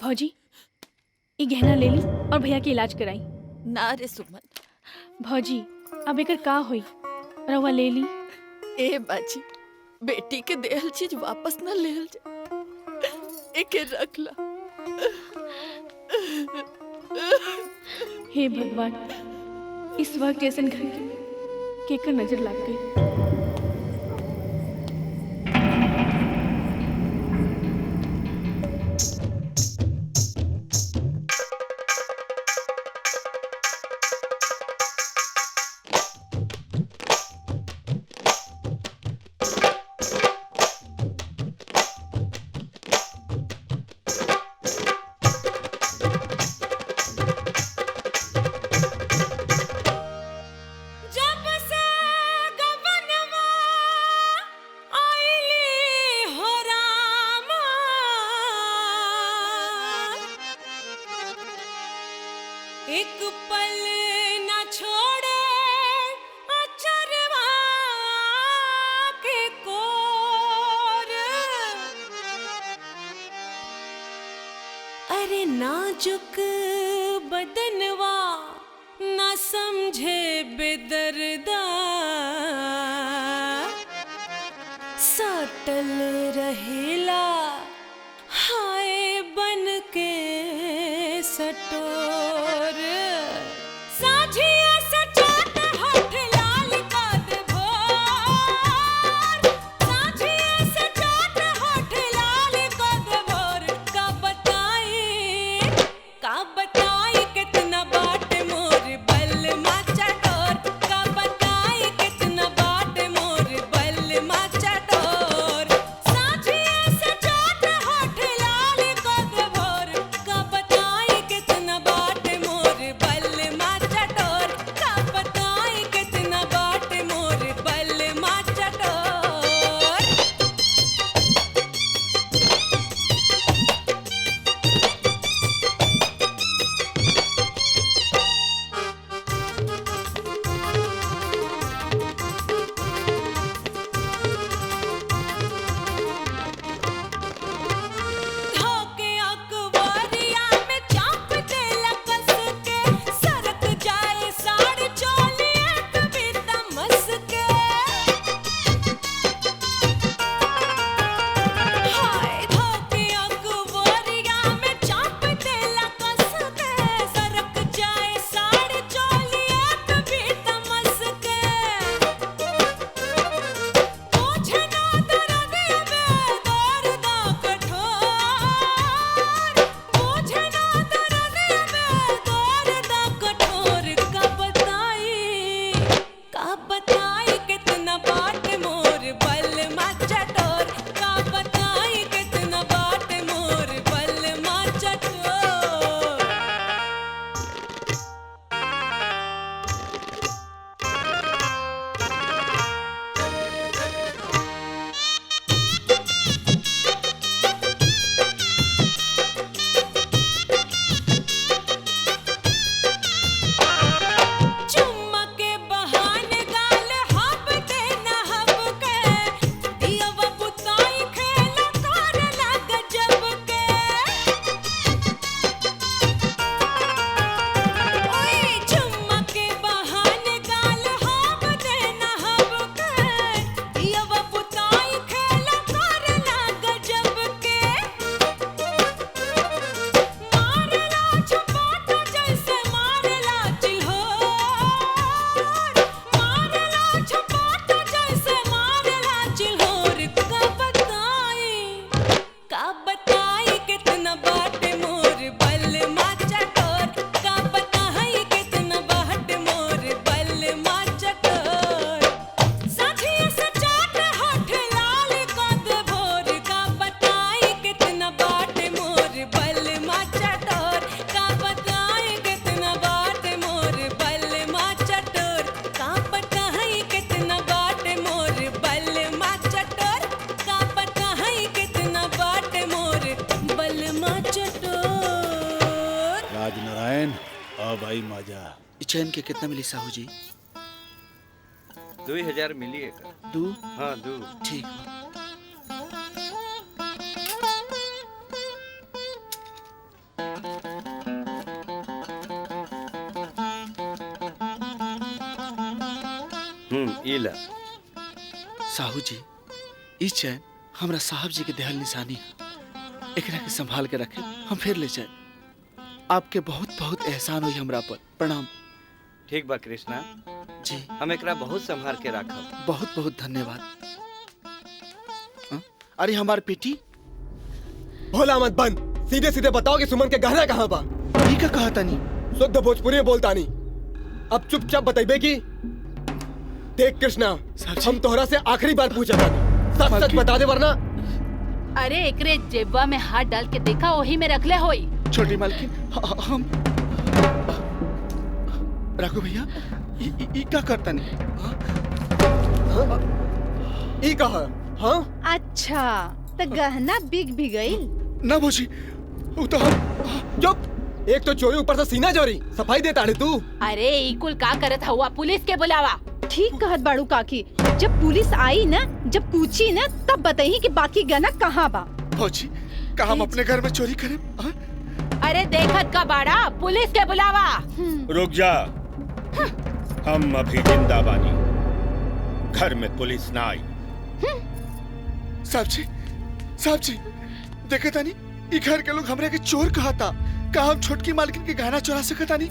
भौजी, ये गहना ले ली और भैया के इलाज कराई। ना रे सुमन। भौजी, अब एकर का होई? रवा ले ली। ए बाजी, बेटी के देहल चीज वापस न लेहल जा, एके रख ला। हे भगवान, इस वक्त जैसन घर केकर नजर लग गई। एक पल न छोड़े अचरवा के कोर। अरे नाजुक बदनवा न समझे बेदर्दा, सटल रहेला हाय बन के सटोर। साझिया सचात होठ लाल काद भोर, साझिया सचात होठ लाल काद भोर। का बताई कितना बाट मोर बलमा आई मजा। चैन के कितना मिली साहू जी? 2000 मिली एक। दू? हाँ 2। ठीक। इला साहू जी, ई चैन हमरा साहब जी के देहल निशानी है। एकरा के संभाल के रखे, हम फिर ले जाए। आपके बहुत बहुत एहसान हुई हमरा पर। प्रणाम। ठीक बा कृष्णा जी, हम एकरा बहुत संभाल के रखब। बहुत बहुत धन्यवाद। अरे हमार बेटी। भोला मत बंद, सीधे सीधे बताओ कि सुमन के गहना कहाँ बा? ठीक है, कहा तानी शुद्ध भोजपुरी में बोलता नहीं। अब चुपचाप बताइबे कि देख कृष्णा, हम तोहरा से आखिरी बार पूछा था, सच सच बता दे वरना। अरे एकरे जेबवा में हाथ डाल के देखा, वही में रखले होई। छोटी मालकिन, हम राघु भैया ई का करता नहीं? ई कहा? हाँ? अच्छा, तो गहना बिक भी गई ना भोजी। तो चुप, एक तो चोरी ऊपर से सीना चोरी, सफाई देता है तू। अरे ई कुल का करत हुआ? पुलिस के बुलावा। ठीक कहत बाड़ू काकी, जब पुलिस आई ना, जब पूछी ना, तब बताई कि बाकी गहना कहाँ बा। भौजी, का हम अपने घर में चोरी करें? अरे देखत का बाड़ा, पुलिस के बुलावा। रुक जा, हम अभी जिंदा बानी, घर में पुलिस ना आई। साहब जी, देखे तानी, ई घर के लोग हमरे के चोर कहा था। का हम छोटकी मालकिन के गहना चुरा सकता नहीं?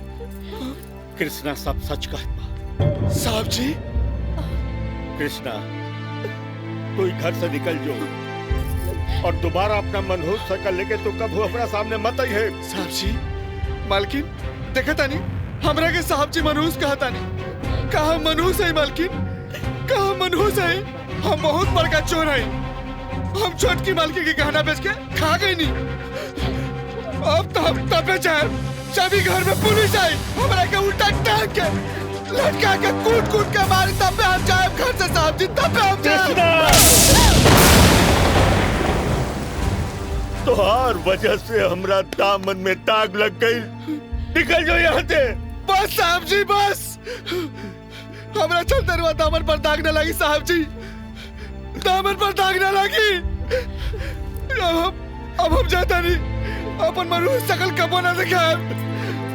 कृष्णा सब सच कहत बा। साहब जी, कृष्णा तू घर से निकल जो और दोबारा अपना मनहूस शकल लेके तो कब हमारा सामने मत आई है। साहब जी, मालकिन देखा तानी, हमरा के साहब जी मनहूस कहा तानी। का हम मनहूस है मालकिन? का हम मनहूस है? हम बहुत बड़का चोर है। हम छोटकी मालकिन के गहना बेच के खा गए नहीं। अब तो हम तबे जाए जब घर में पुलिस आई, हमरा के उल्टा टांग के लटका के कूट कूट के मारी, तब पे हम जाए घर से। साहब जी, तब पे हम जाए। तोहार वजह से हमरा दामन में दाग लग गई। निकल जाओ यहाँ से। बस साहब जी, बस। हमरा चलते हुआ दामन पर दाग न लगी। साहब जी, दामन पर दाग न लगी। अब हम जाता नहीं। अपन मनहूस शकल कबो न दिखाए,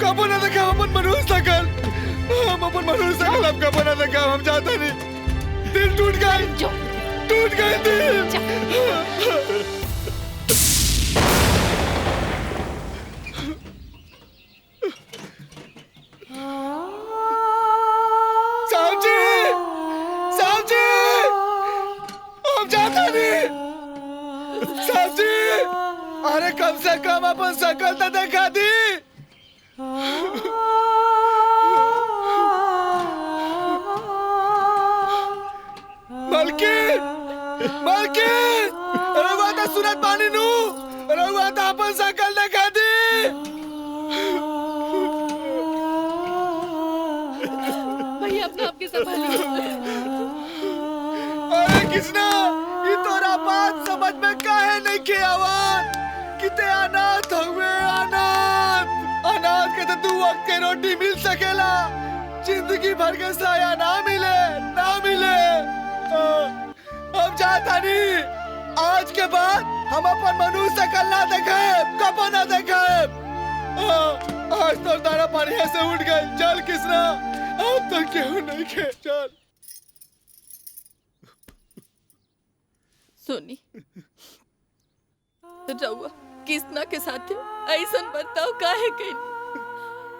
कबो न दिखाए अपन मनहूस शकल। हम अपन मनहूस शकल अब कबो न दिखाए। हम जाता नहीं। दिल टूट गए दिल। साहब जी, हम जाता नहीं। साहब जी, अरे कम से कम अपन शकल तो दिखा दी। मालकिन, रहुआ तो सुनत पानी नू, रहुआ तो अपन शकल दिखा दी। भैया अपने आप के संभालिए। अरे कृष्णा, ये तोरा बात समझ में काहे नहीं के आवाज? किते अनाथ हुए, अनाथ के तो 2 वक्त के रोटी मिल सकेला, जिंदगी भर के साया ना मिले। हम जाता नहीं। आज के बाद हम अपन मनहूस शकल ना देखे, कबो ना देखे। आज तो तारा पानी से उठ गए। चल कृष्णा, अब तो क्यों नहीं खे। चल सोनी, रउआ कृष्णा के साथ ऐसन बर्ताव काहे कइनी?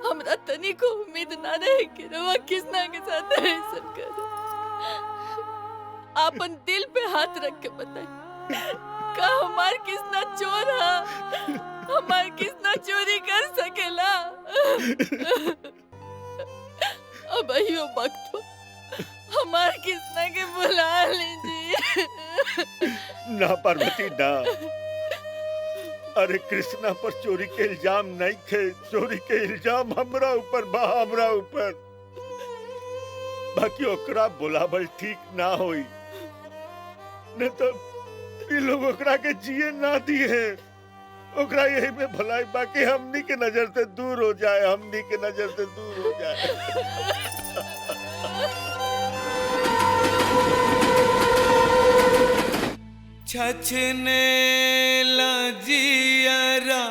हमरा तनी को उम्मीद ना रहे कि रउआ कृष्णा के साथ ऐसन करे। आपन दिल पे हाथ रख के बताई, का हमार कृष्णा चोर है? हमार कृष्णा चोरी कर सकेला? अब अहियो वक्त हो, हमार कृष्णा के बुला लीजिए। ना पार्वती ना, अरे कृष्णा पर चोरी के इल्जाम नहीं थे। चोरी के इल्जाम हमरा ऊपर बा, हमरा ऊपर। बाकी ओकरा बुलावल ठीक ना होई, न तो ये लोग ओकरा के जिए ना दिए। ओकरा यही में भलाई बाकी हमनी के नजर से दूर हो जाए, हमनी के नजर से दूर हो जाए। छछने लजियरा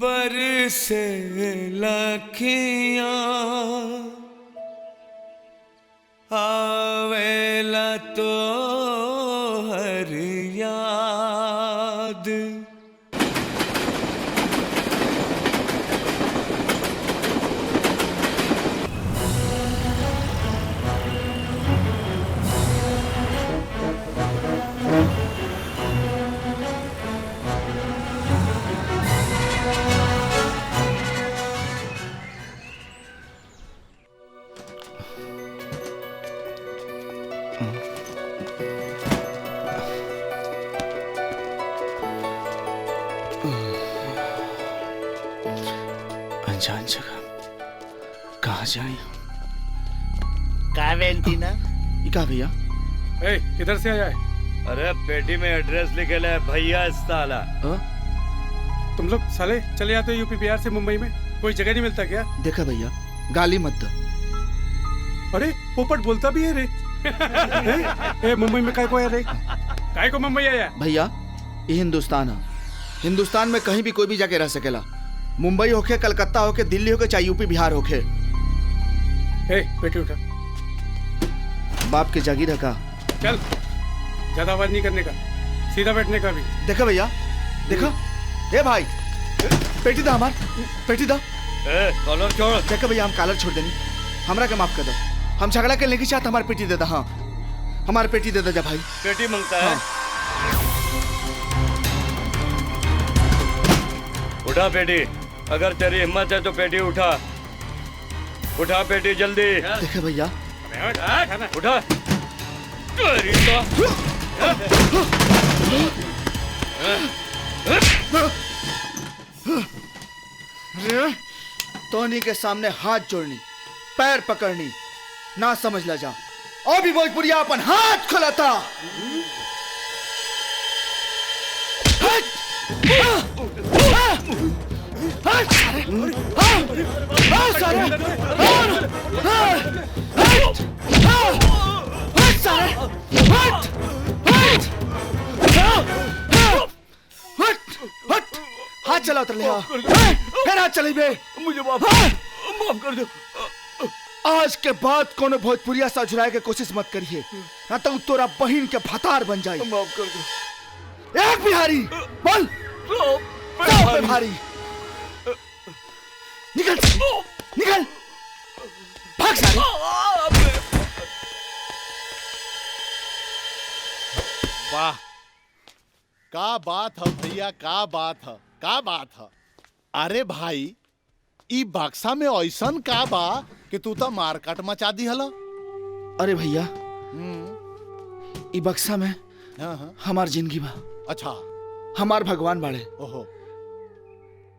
बरसे लखियां आवेला तो हर याद। अनजान जगह कहाँ जाए? का वेंटीना? का भैया? ए, किधर से आया है? अरे पेटी में एड्रेस लिखे है भैया साला। तुम लोग साले चले आते हो यूपी बिहार से मुंबई में, कोई जगह नहीं मिलता क्या? देखा भैया, गाली मत दो। अरे पोपट बोलता भी है रे। ए, मुंबई में काय को आया रे? काय को मुंबई आया? भैया ये हिंदुस्तान है, हिंदुस्तान में कहीं भी कोई भी जाके रह सकेला। मुंबई होके, कलकत्ता होके, दिल्ली होके, चाहे यूपी बिहार होके। ए, पेटी उठा। बाप के जागीर है का? चल, ज्यादा आवाज नहीं करने का, सीधा बैठने का भी। देखा भैया, देखा? ए भाई, पेटी दा हमार, पेटी दा। कॉलर छोड़। देखा भैया, हम कॉलर छोड़ देनी, हमरा के माफ कर दो। हम झगड़ा के लेके चाहते, हमारी पेटी दे दा। हाँ, हमारी पेटी दे दे जा भाई। पेटी मांगता है। उठा पेटी, अगर तेरी हिम्मत है तो पेटी उठा, उठा पेटी जल्दी। देखे भैया, उठा। टोनी के सामने हाथ जोड़नी, पैर पकड़नी ना समझ ला जा। और भी भोजपुरिया अपन हाथ खुलाता। हाथ चला उतर ले, फिर हाथ चले बे। मुझे माफ कर दो। आज के बाद कोनो भोजपुरिया सा झुराए के कोशिश मत करिए, ना तो तोरा बहन के भतार बन जाए। माफ कर दो। एक बिहारी बोल, बिहारी निकल, निकल, भाग सारे। वाह, का बात है भैया, का बात है, का बात है। अरे भाई, ई बक्सा में ऐसन का बा कि तू तो मारकाट मचा दी हला। अरे भैया, ई बक्सा में हमार जिंदगी बा। अच्छा, हमार भगवान बाड़े। ओहो,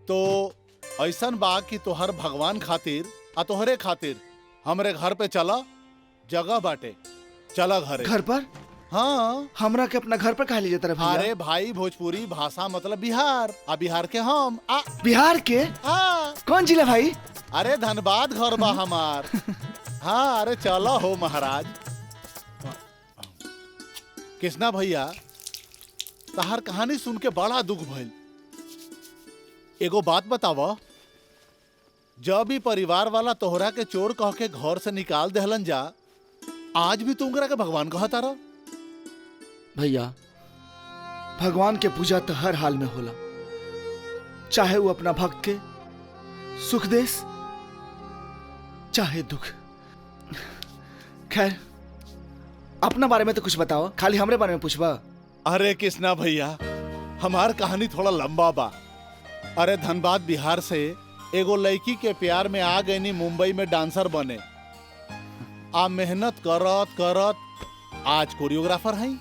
तो ऐसन बा कि तोहर भगवान खातिर आ तोहरे खातिर हमरे घर पे चला, जगह बाटे, चला घरे। घर पर? हाँ, हमरा के अपना घर पर कहा लीजिए भैया। अरे भाई, भोजपुरी भाषा मतलब बिहार, आ बिहार के हम बिहार के? हाँ। कौन जिला भाई? अरे धनबाद घर बा हमार। हाँ, अरे चला हो महाराज। कृष्णा भैया, तहार कहानी सुन के बड़ा दुख भइल। एगो बात बतावा, जब भी परिवार वाला तोहरा के चोर कह के घर से निकाल देहलन जा, आज भी तुमरा के भगवान कहता रह? भैया, भगवान के पूजा तो हर हाल में होला, चाहे वो अपना भक्त के सुख देस चाहे दुख। खैर, अपना बारे में तो कुछ बताओ, खाली हमरे बारे में पूछबा? अरे कृष्णा भैया, हमार कहानी थोड़ा लंबा बा। अरे धनबाद बिहार से एगो लड़की के प्यार में आ गई, मुंबई में डांसर बने। आ मेहनत करत करत आज कोरियोग्राफर हैं।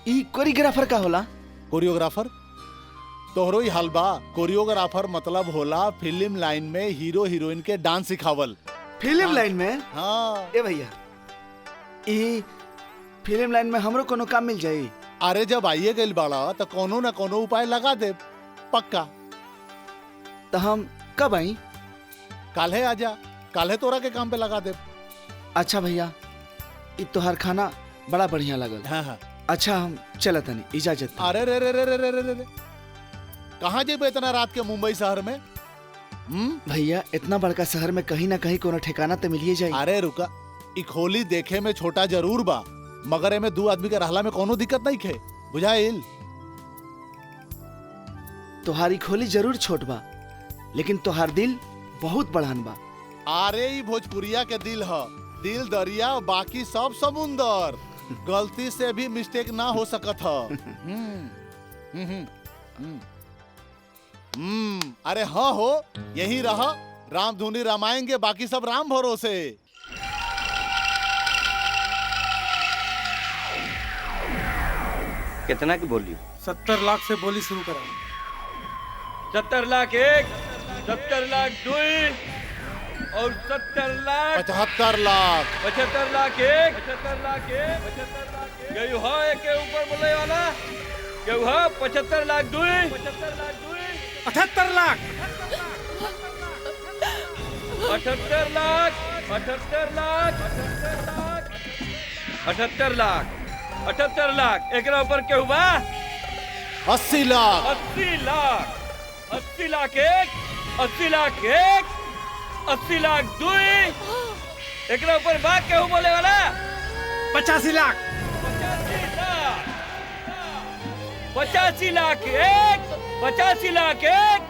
ई कोरियोग्राफर का होला? कोरियोग्राफर तोहरो ही हाल बा। कोरियोग्राफर मतलब होला फिल्म लाइन में हीरो हीरोइन के डांस सिखावल। फिल्म लाइन में? हाँ। ए भैया, ई फिल्म लाइन में हमरो कोनो काम मिल जाई? अरे जब आइए गइल बाड़ा तो कोनो न कोनो उपाय लगा दे पक्का। तो हम कब आई? काल्हे आजा, काल्हे तोरा के काम पे लगा दे। अच्छा भैया, इ तोहार खाना बड़ा बढ़िया लगल। हाँ हाँ। अच्छा हम चलत तनी, इजाजत। अरे रे रे रे रे रे रे रे, कहाँ जेबे इतना रात के मुंबई शहर में? भैया इतना बड़का शहर में कहीं ना कहीं कोनो ठिकाना तो मिलिए जाए। अरे रुका, इ खोली देखे में छोटा जरूर बा, मगर एमे 2 आदमी के रहला में कोनो दिक्कत नहीं खे, बुझाइल? तोहारी खोली जरूर छोट बा, लेकिन तोहार दिल बहुत बड़ान बा। अरे ई भोजपुरिया के दिल ह, दिल दरिया बाकी सब समुंदर, गलती से भी मिस्टेक ना हो सकत ह। अरे हाँ हो, यही रहा, राम धुनी रामायण बाकी सब राम भरोसे। कितना की बोली? 70 लाख से बोली शुरू करा। 70 लाख एक, 70 लाख दुई और 70 लाख 75 लाख 75 लाख एक, 75 लाख एक, 75 लाख एक। गई हो एक के ऊपर बोले वाला, गई हो 75 लाख दुई, 75 लाख दुई, 78 लाख 78 लाख 78 लाख 78 लाख 78 लाख। एक ऊपर के हुआ 80 लाख 80 लाख 80 लाख एक, 80 लाख एक, 80 लाख दुई। एक ऊपर बात के बोले वाला 85 लाख 85 लाख एक, 85 लाख एक।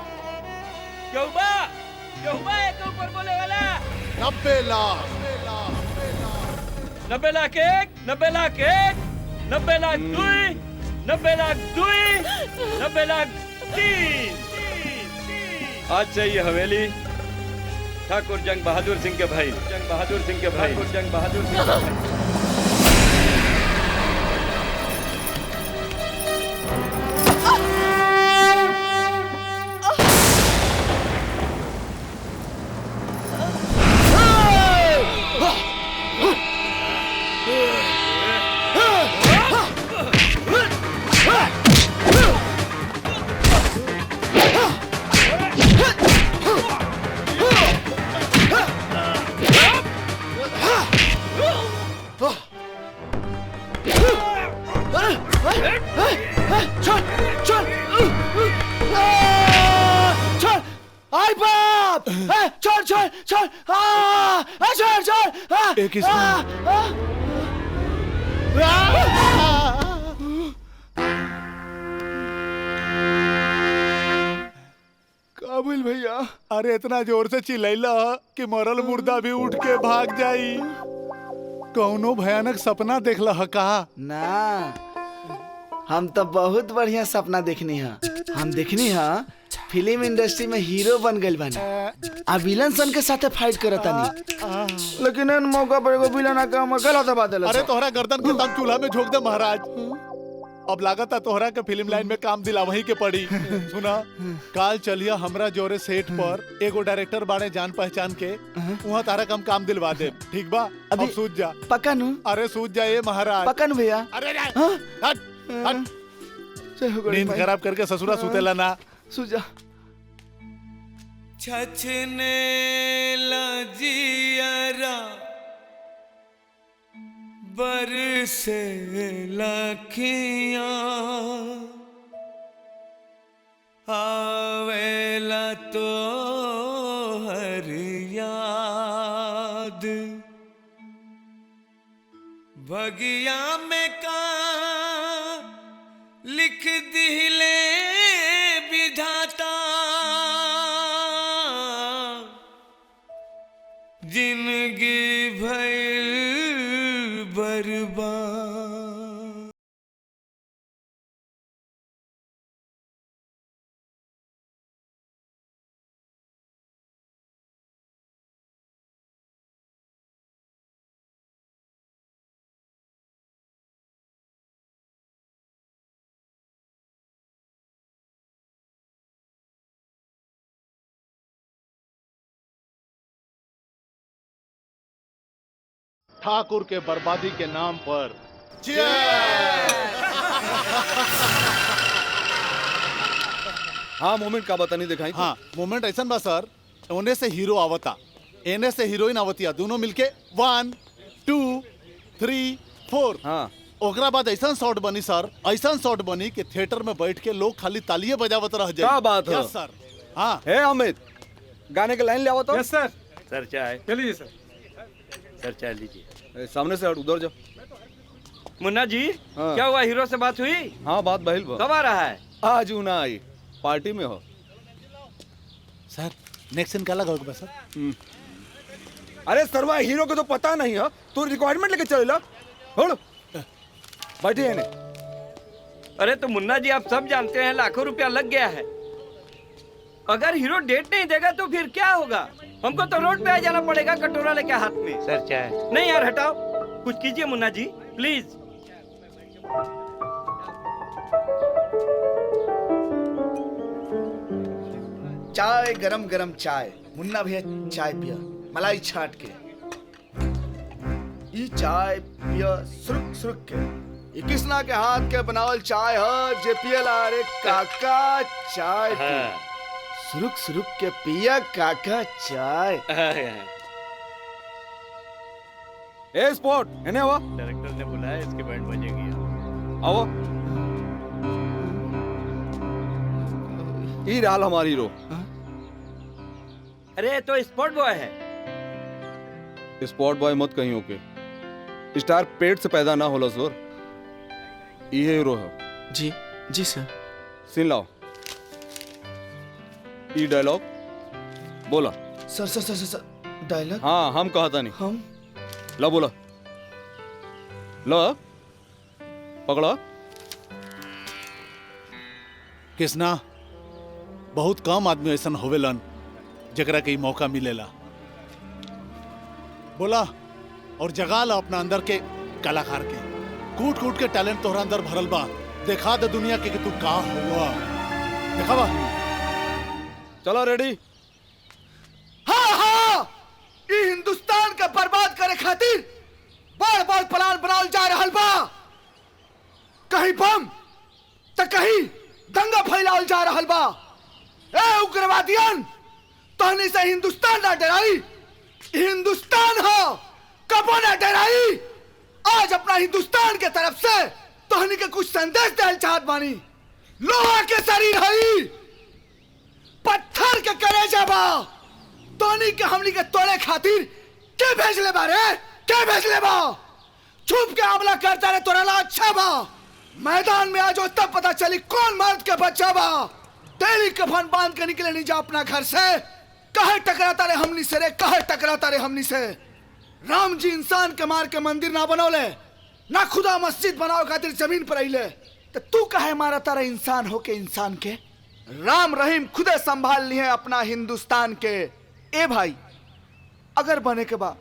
क्यों एक ऊपर बोले वाला 90 लाख 90 लाख एक, 90 लाख एक, 90 लाख दुई, 90 लाख दुई, 90 लाख तीन। आज से ये हवेली ठाकुर जंग बहादुर सिंह के भाई, जंग बहादुर सिंह के भाई, ठाकुर जंग बहादुर सिंह के भाई। एक काबिल भैया, अरे इतना जोर से चिल्लैला कि मरल मुर्दा भी उठ के भाग जाई। कौनो भयानक सपना देखला ह का? ना, हम तो बहुत बढ़िया सपना देखनी है। हम देखनी है फिल्म इंडस्ट्री में हीरो बन गए बानी, आ विलन सन के साथे फाइट करतानी, लेकिन इन मौका पर एगो विलन आके हम गलत दबा देला। अरे तोहरा गर्दन के दम चूल्हा में झोंक दे महाराज। अब लागत है तोहरा के फिल्म लाइन में काम दिला वही के पड़ी। सुना, काल चलिया हमरा जोरे सेट पर, एगो डायरेक्टर बाड़े जान पहचान के, वहाँ तारा कम काम दिलवा दे, ठीक बा? अब सूझ जा। पक्का नु? अरे सूझ जा ये महाराज। पक्का नु भैया? अरे हट हट, नींद खराब करके ससुरा सुतेला ना। सूझा छछने लजियरा बरसे लखियां आवेला तो हर याद बगिया में का लिख दिले विधाता जिंदगी भइल बर्बाद। ठाकुर के बर्बादी के नाम पर हाँ मोमेंट का बता नहीं दिखाई। हाँ मोमेंट ऐसा बा सर, ओने से हीरो आवता, एने से हीरोइन आवतिया, दोनों मिलके 1 2 3 4। हाँ ओकरा बाद ऐसा शॉट बनी सर, ऐसा शॉट बनी कि थिएटर में बैठ के लोग खाली तालियां बजावत रह जाए। क्या बात है यस सर। हाँ हे अमित, गाने के लाइन ले आओ तो। यस सर। सर चाय। चलिए सर। सर चाय लीजिए। सामने से हट, उधर जाओ। मुन्ना जी क्या हुआ, हीरो से बात हुई? हाँ बात बहिल कब आ रहा है? आज ना आई, पार्टी में हो। सर नेक्स्ट सीन क्या लगा सर? अरे सरवा हीरो को तो पता नहीं है, तू रिक्वायरमेंट लेके चले ला। बैठे हैं। अरे तो मुन्ना जी आप सब जानते हैं लाखों रुपया लग गया है। अगर हीरो डेट नहीं देगा तो फिर क्या होगा? हमको तो रोड पे आ जाना पड़ेगा कटोरा लेके हाथ में। सर चाय। नहीं यार हटाओ, कुछ कीजिए मुन्ना जी प्लीज। चाय गरम गरम चाय। मुन्ना भैया चाय पिया मलाई छाट के। ई चाय पिया सुरुक सुरुक के। ई किसना के हाथ के बनावल चाय है जे पियला। रे काका चाय पिया सुरुक सुरुक के पिया काका चाय। ए स्पॉट एने हुआ। डायरेक्टर ने बुलाया, इसके बैंड बजेगी। आओ। ई राल हमारी हीरो। अरे तो स्पॉट बॉय है। स्पॉट बॉय मत कहीं होके, स्टार पेट से पैदा ना होला सर। ये हीरो है। जी जी सर। सीन लाओ। ई डायलॉग बोला। सर सर सर सर डायलॉग। हाँ हम कहता नहीं। हम ला बोला। ला पकड़ा। किसना बहुत कम आदमी ऐसा होवेलन जकरा के मौका मिलेला। बोला और जगा ला अपना अंदर के कलाकार के। कूट कूट के टैलेंट तोहरा अंदर भरल बा। दिखा दे दुनिया के कि तू का हुआ। दिखावा। चलो रेडी। हाँ हाँ ई हिंदुस्तान का बर्बाद करे खातिर बड़ बड़ प्लान बनावल जा रहल बा। कहीं बम तो कहीं दंगा फैलावल जा रहल बा। ए उग्रवादियन, तहनी से हिंदुस्तान ना डराई। हिंदुस्तान हो कबो ना डराई। आज अपना हिंदुस्तान के तरफ से तहनी के कुछ संदेश देल चाहत बानी। लोहा के शरीर हई, पत्थर के कलेजा बा। तहनी के हमनी के तोड़े खातिर के भेजले बा रे? के भेजले बा? छुप के हमला करता रे तोरा ला अच्छा बा। मैदान में आज तब पता चली कौन मर्द के बच्चा बा। तेरी कफन बांध के निकले नहीं जा अपना घर से। कहे टकराता रे हमनी से रे, कहे टकराता रे हमनी से। राम जी इंसान के मार के मंदिर ना बनौले, ना खुदा मस्जिद बनाओ खातिर जमीन पर अइले। तो तू कहे मारा तारे इंसान हो के इंसान के? राम रहीम खुदे संभाल लिए अपना हिंदुस्तान के। ए भाई अगर बने के बा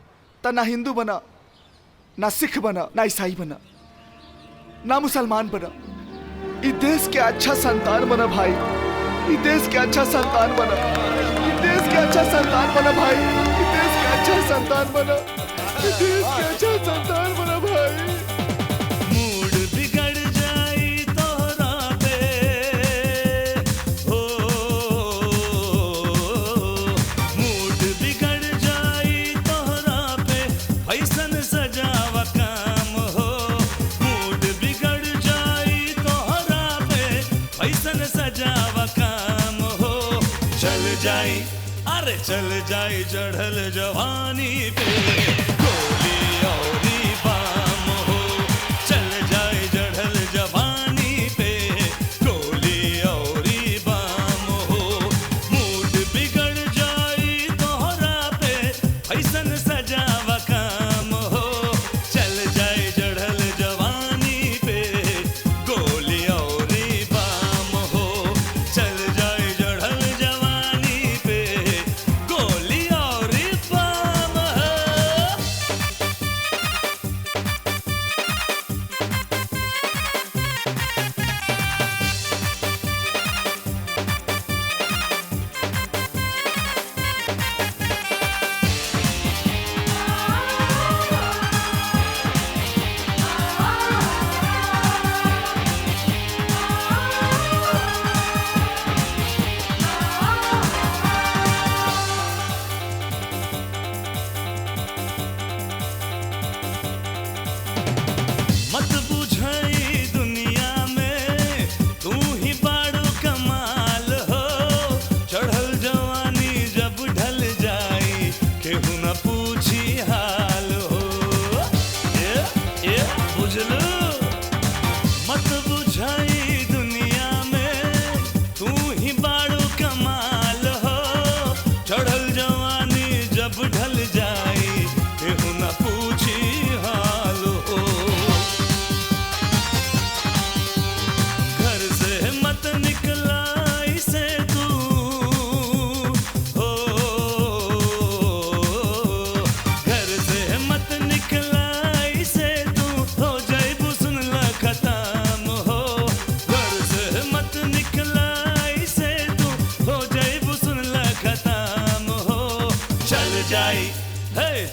तो ना हिंदू बना, ना सिख बना, ना ईसाई बना, ना मुसलमान बना। इस देश के अच्छा संतान बना भाई। इस देश के अच्छा संतान बना। इस देश के अच्छा संतान बना भाई। इस देश के अच्छा संतान बना। इस देश के अच्छा संतान बना भाई। मूड बिगड़ जाई तोहरा पे हो। मूड बिगड़ जाई तोहरा पे फैसन सजावा काम हो। मूड बिगड़ जाई तोहरा पे फैसन सजावा काम हो। चल जाई अरे चल जाई चढ़ल जवानी पे गोली औरी बाम हो। चल जाए चढ़ल जवानी पे गोली औरी बाम हो। मूड बिगड़ जाई तोहरा पे फैसन सजावा काम हो। चल जाए चढ़ल जवानी पे गोली औरी बाम हो। चल जाए चढ़ल जवानी पे गोली औरी बाम हो।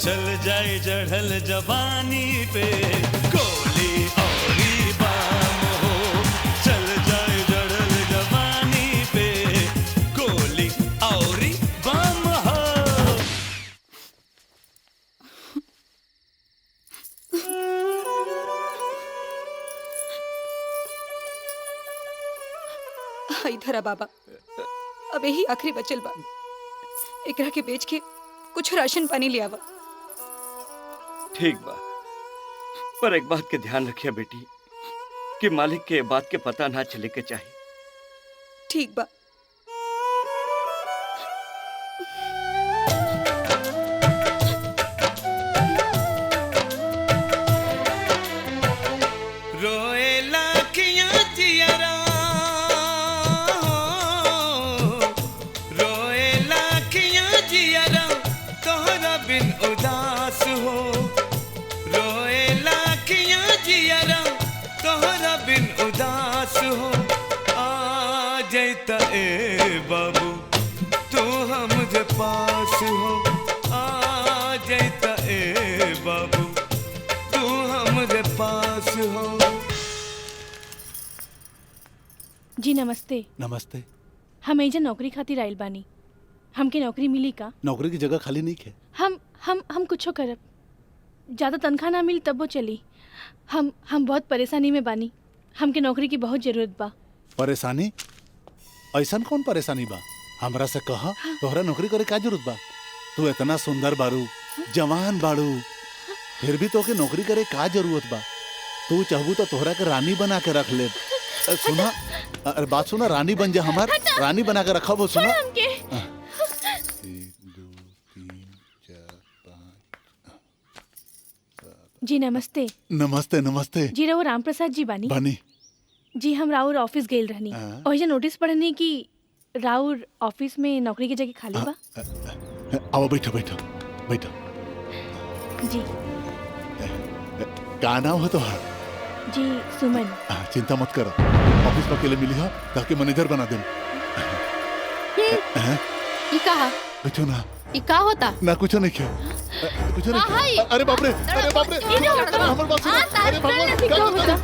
चल जाए चढ़ल जवानी पे गोली औरी बाम हो, चल जाए चढ़ल जवानी पे गोली औरी बाम हो। इधर बाबा, अब यही आखिरी बचल बा, एकरा के बेच के कुछ राशन पानी ले आवा। ठीक बा, पर एक बात के ध्यान रखिए बेटी कि मालिक के बात के पता ना चले के चाहिए। ठीक बा। रोए लाखियां जियरा, रोए लाखियां जियरा तोहरा बिन उदास हो, रोए लाखियां जियरा तोहरा बिन उदास हो। आ जैता ए बाबू तू हमरे पास हो, आ जैता ए बाबू तू हमरे पास हो। जी नमस्ते। नमस्ते। हम एजा नौकरी खातिर आइल बानी, हमके नौकरी मिली का? नौकरी की जगह खाली नहीं है। हम कुछो करब, ज्यादा तनख्वाह ना मिली तब वो चली। हम बहुत परेशानी में बानी, हमके नौकरी की बहुत जरूरत बा। परेशानी? ऐसा कौन परेशानी बा? हमरा से कहा, तोहरा नौकरी करे का जरूरत बा? तू इतना सुंदर बारू, जवान बारू, फिर भी तोके नौकरी करे का जरूरत बा? तू चाहबू तो तोहरा के रानी बना के रख ले। सुना, अरे बात सुना, रानी बन जा, हमार रानी बना के रखा। वो सुना, जी नमस्ते। नमस्ते नमस्ते। जी राउर राम प्रसाद जी बानी? बानी। जी हम राउर ऑफिस गेल रहनी और ये नोटिस पढ़नी कि राउर ऑफिस में नौकरी की जगह खाली बा। आओ बैठो बैठो बैठो। जी का नाम है तोहार? जी सुमन। चिंता मत करो, ऑफिस में अकेले मिली हो ताकि मैनेजर बना दे। ये कहा? कुछ ना। ये का होता? ना कुछ नहीं किया, कुछ नहीं। अरे बाप रे, अरे बाप रे, हमारे बात सुनो। अरे भगवान, क्या होता?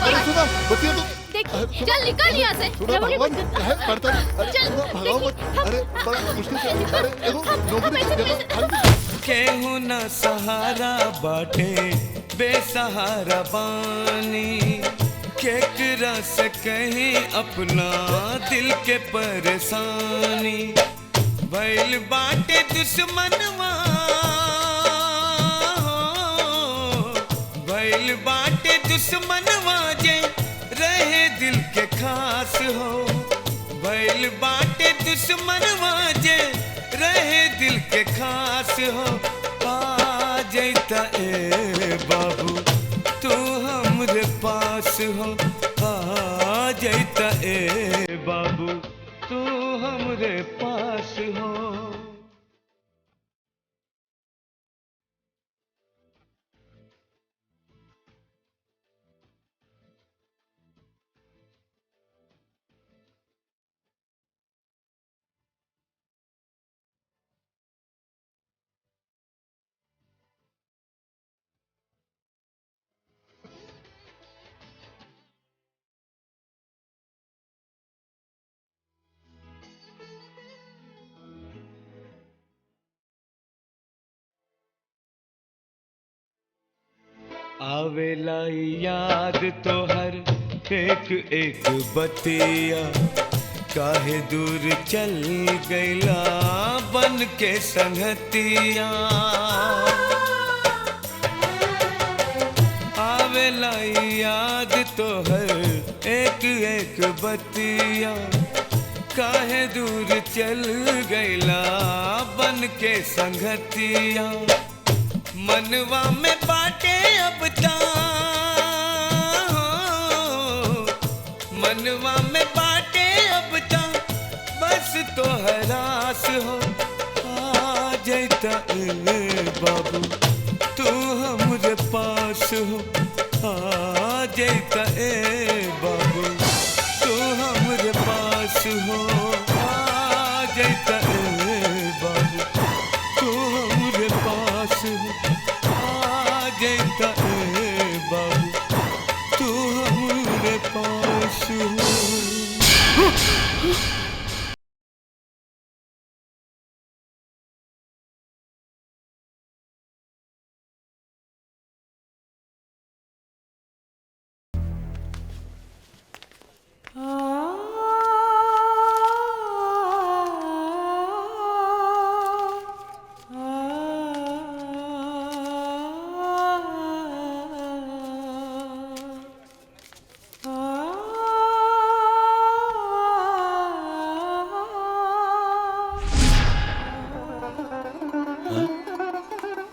अरे सुनो, बतिया तो चल निकल यहाँ से। सुनो भगवान, है पड़ता है। चल भगवान, अरे बड़ा मुश्किल से, अरे एगो नौकरी केहू ना सहारा बाटे बेसहारा बानी, केकरा से कहीं अपना दिल के परेशानी। भइल बाटे दुश्मनवा, भइल बाटे दुश्मनवा जे रहे दिल के खास हो, भइल बाटे दुश्मनवा जे रहे दिल के खास हो। आ जैता ए बाबू तू हमरे पास हो, आ जैता ए बाबू तू हमरे पास हो। आवेला याद तोहर एक एक बतिया, काहे दूर चल गईला बन के संगतिया। आवेला याद तोहर एक एक बतिया, काहे दूर चल गईला बन के संगतिया। मनवा में बाटे अब ता, मनवा में बाटे अब ता बस तो हरास हो। आ जैता ए बाबू तू हमरे पास हो, आ जैता ए बाबू तू हमरे पास हो, आ जैता ए बाबू तू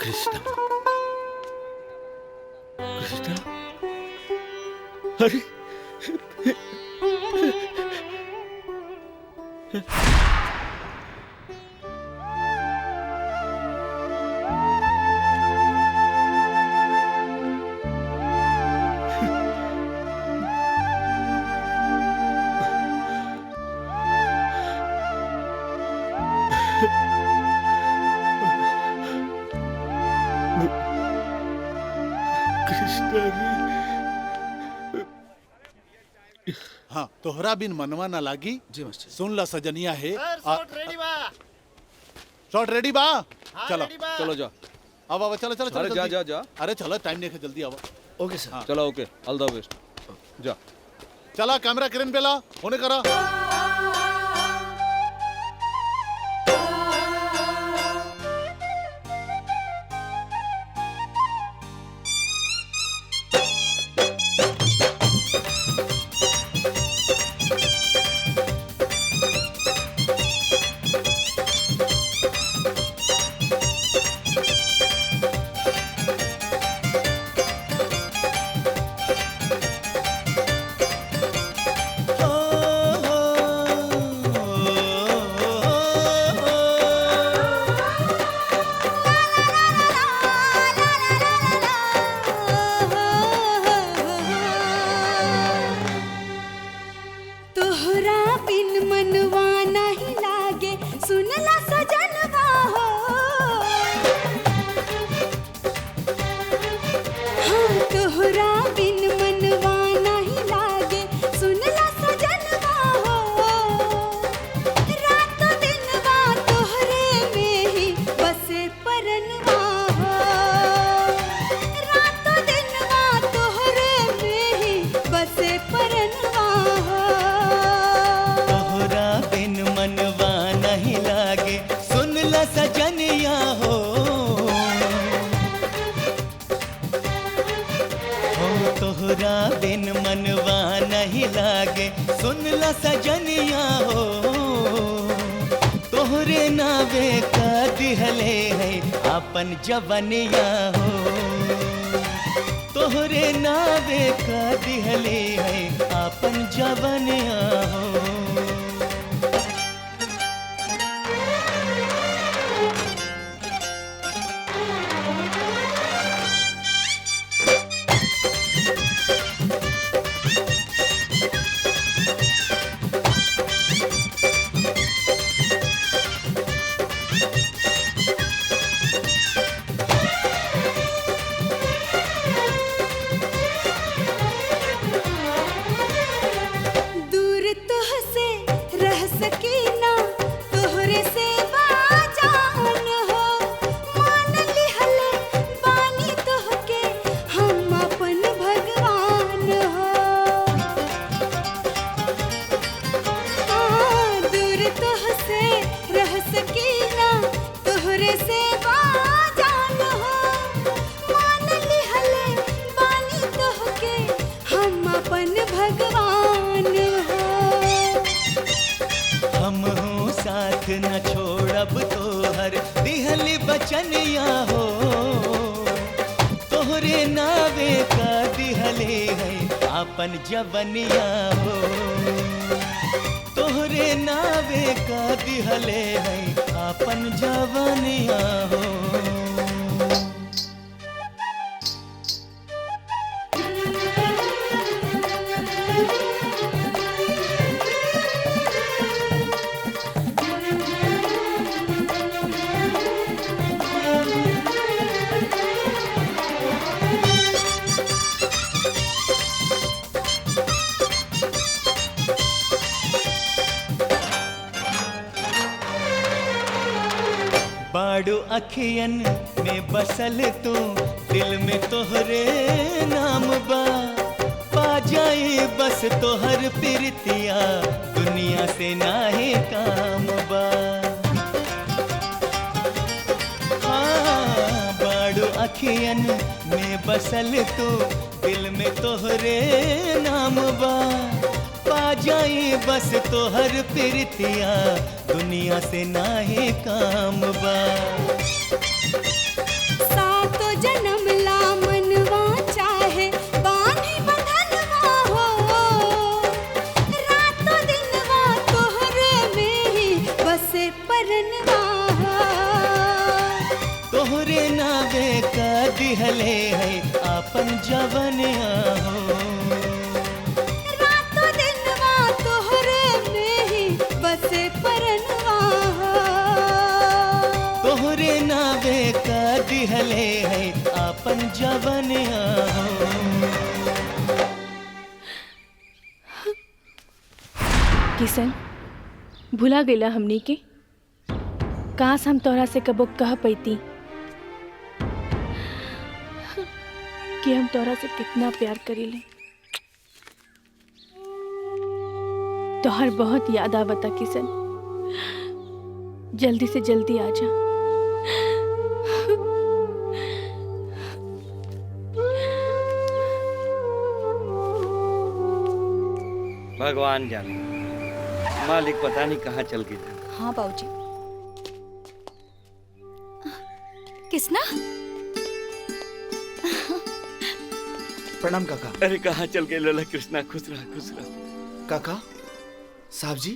कृष्णा कृष्णा अरे हाँ तोहरा बिन मनवा ना लागी जी मास्टर सुन ला सजनिया है शॉट रेडी बा चलो चलो जा अब चलो चलो अरे जा जा जा अरे चलो टाइम नहीं है जल्दी आओ ओके सर चलो ओके ऑल द बेस्ट जा चला कैमरा क्रेन पे ला होने करा तोहरा बिन मनवा नहीं लागे सुनला सजनवा हो हाँ तोहरा बिन मनवा नहीं लागे सुनला सजनवा हो रात दिनवा तोहरे में ही बसे परनवा हो रात दिनवा तोहरे में ही बसे परनवा हो तोहरा बिन मनवा नहीं लागे सुन ला सजनिया हो तोहरा बिन मनवा नहीं लागे सुन ला सजनिया हो तोहरे नावे का दिहले है अपन जवनिया हो तोहरे नावे का दिहले है अपन जवनिया हो दूर तुहसे रह सकी ना तोहरे से बाजान हो मान लिहले बानी तोहके हम अपन भगवान हो दूर तुहसे रह सकी ना तोहरे से बाजान हो मान लिहले बानी तोहके हम अपन भगवान हो हम हो साथ न छोड़ब तोहर दिहली बचनिया हो तोहरे नावे का दिहले है अपन जवनिया हो तोहरे नावे का दिहले है अपन जवनिया हो बाड़ू अखियन में बसल तू दिल में तोहरे नाम बा पा जाए बस तोहर प्रीतिया दुनिया से नाहे काम बा हाँ बाड़ू अखियन में बसल तू दिल में तोहरे नाम बा पा जाए बस तोहर प्रीतिया दुनिया से नाहे काम बा नावे का दिहले है आपन जवनिया हो। रातों दिनवा तोहरे में ही बसे परनवा तोहरे नावे का दिहले है आपन जवनिया हो। किशन भुला गईला हमनी के, काश हम तोहरा से कबो कह पैती कि हम तोहरा से कितना प्यार करीले। तोहर बहुत याद आवता किशन, जल्दी से जल्दी आ जा। भगवान जाने मालिक पता नहीं कहाँ चल गई। हाँ बाबूजी। किसना? प्रणाम काका। अरे कहाँ चल गए लला कृष्णा, खुश रहा खुश रहा। काका साहब जी।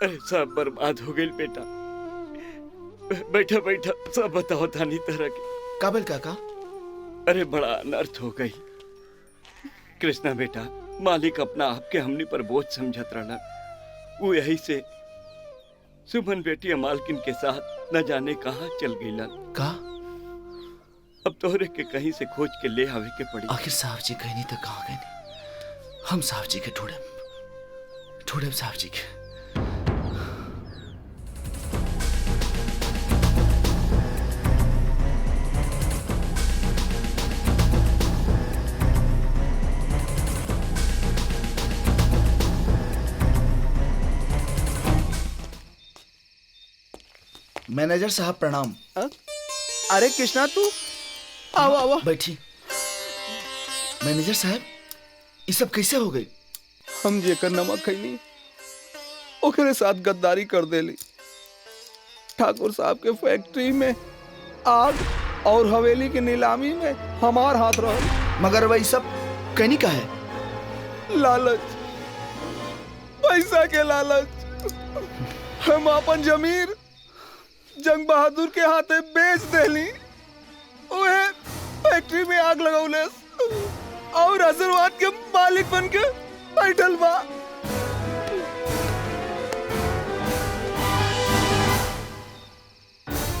अरे सब बर्बाद हो गई बेटा। बैठा बैठा सब बताओ थानी तरह के। काबिल काका। अरे बड़ा अनर्थ हो गई कृष्णा बेटा। मालिक अपना आपके हमनी पर बोझ समझत रहना, वो यही से सुमन बेटी मालकिन के साथ न जाने कहाँ चल गई। का अब तोहरे के कहीं से खोज के ले आवे के पड़ी। आखिर साहब जी कहीं नहीं तो कहाँ गए। हम साहब जी के ढूंढे साहब जी के। मैनेजर साहब प्रणाम। अरे कृष्णा तू आओ आओ बैठी। मैनेजर साहब ये सब कैसे हो गई? हम जेकर नमक खैनी ओकरे साथ गद्दारी कर देली। ठाकुर साहब के फैक्ट्री में आग और हवेली की नीलामी में हमार हाथ रहा। मगर वही सब कहनी का है? लालच, पैसा के लालच। हम अपन जमीर जंग बहादुर के हाथे बेच देली। ओए फैक्ट्री में आग लगौले और आशीर्वाद के मालिक बन के बैठल बा।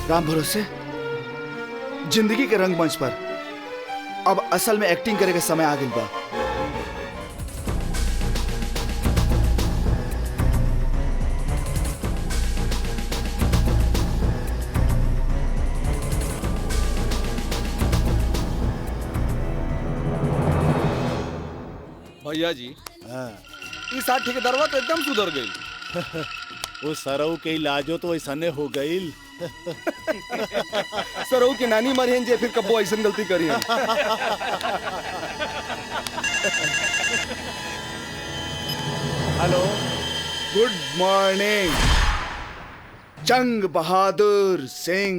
राम भरोसे जिंदगी के रंगमंच पर अब असल में एक्टिंग करे के समय आ गई बा। भैया जी इस साथ ठेकेदारवा तो एकदम सुधर गई। वो सरऊ के इलाजो तो ऐसने हो गई। सरऊ की नानी मरियन जे फिर कबो ऐसा गलती करी है। हेलो गुड मॉर्निंग जंग बहादुर सिंह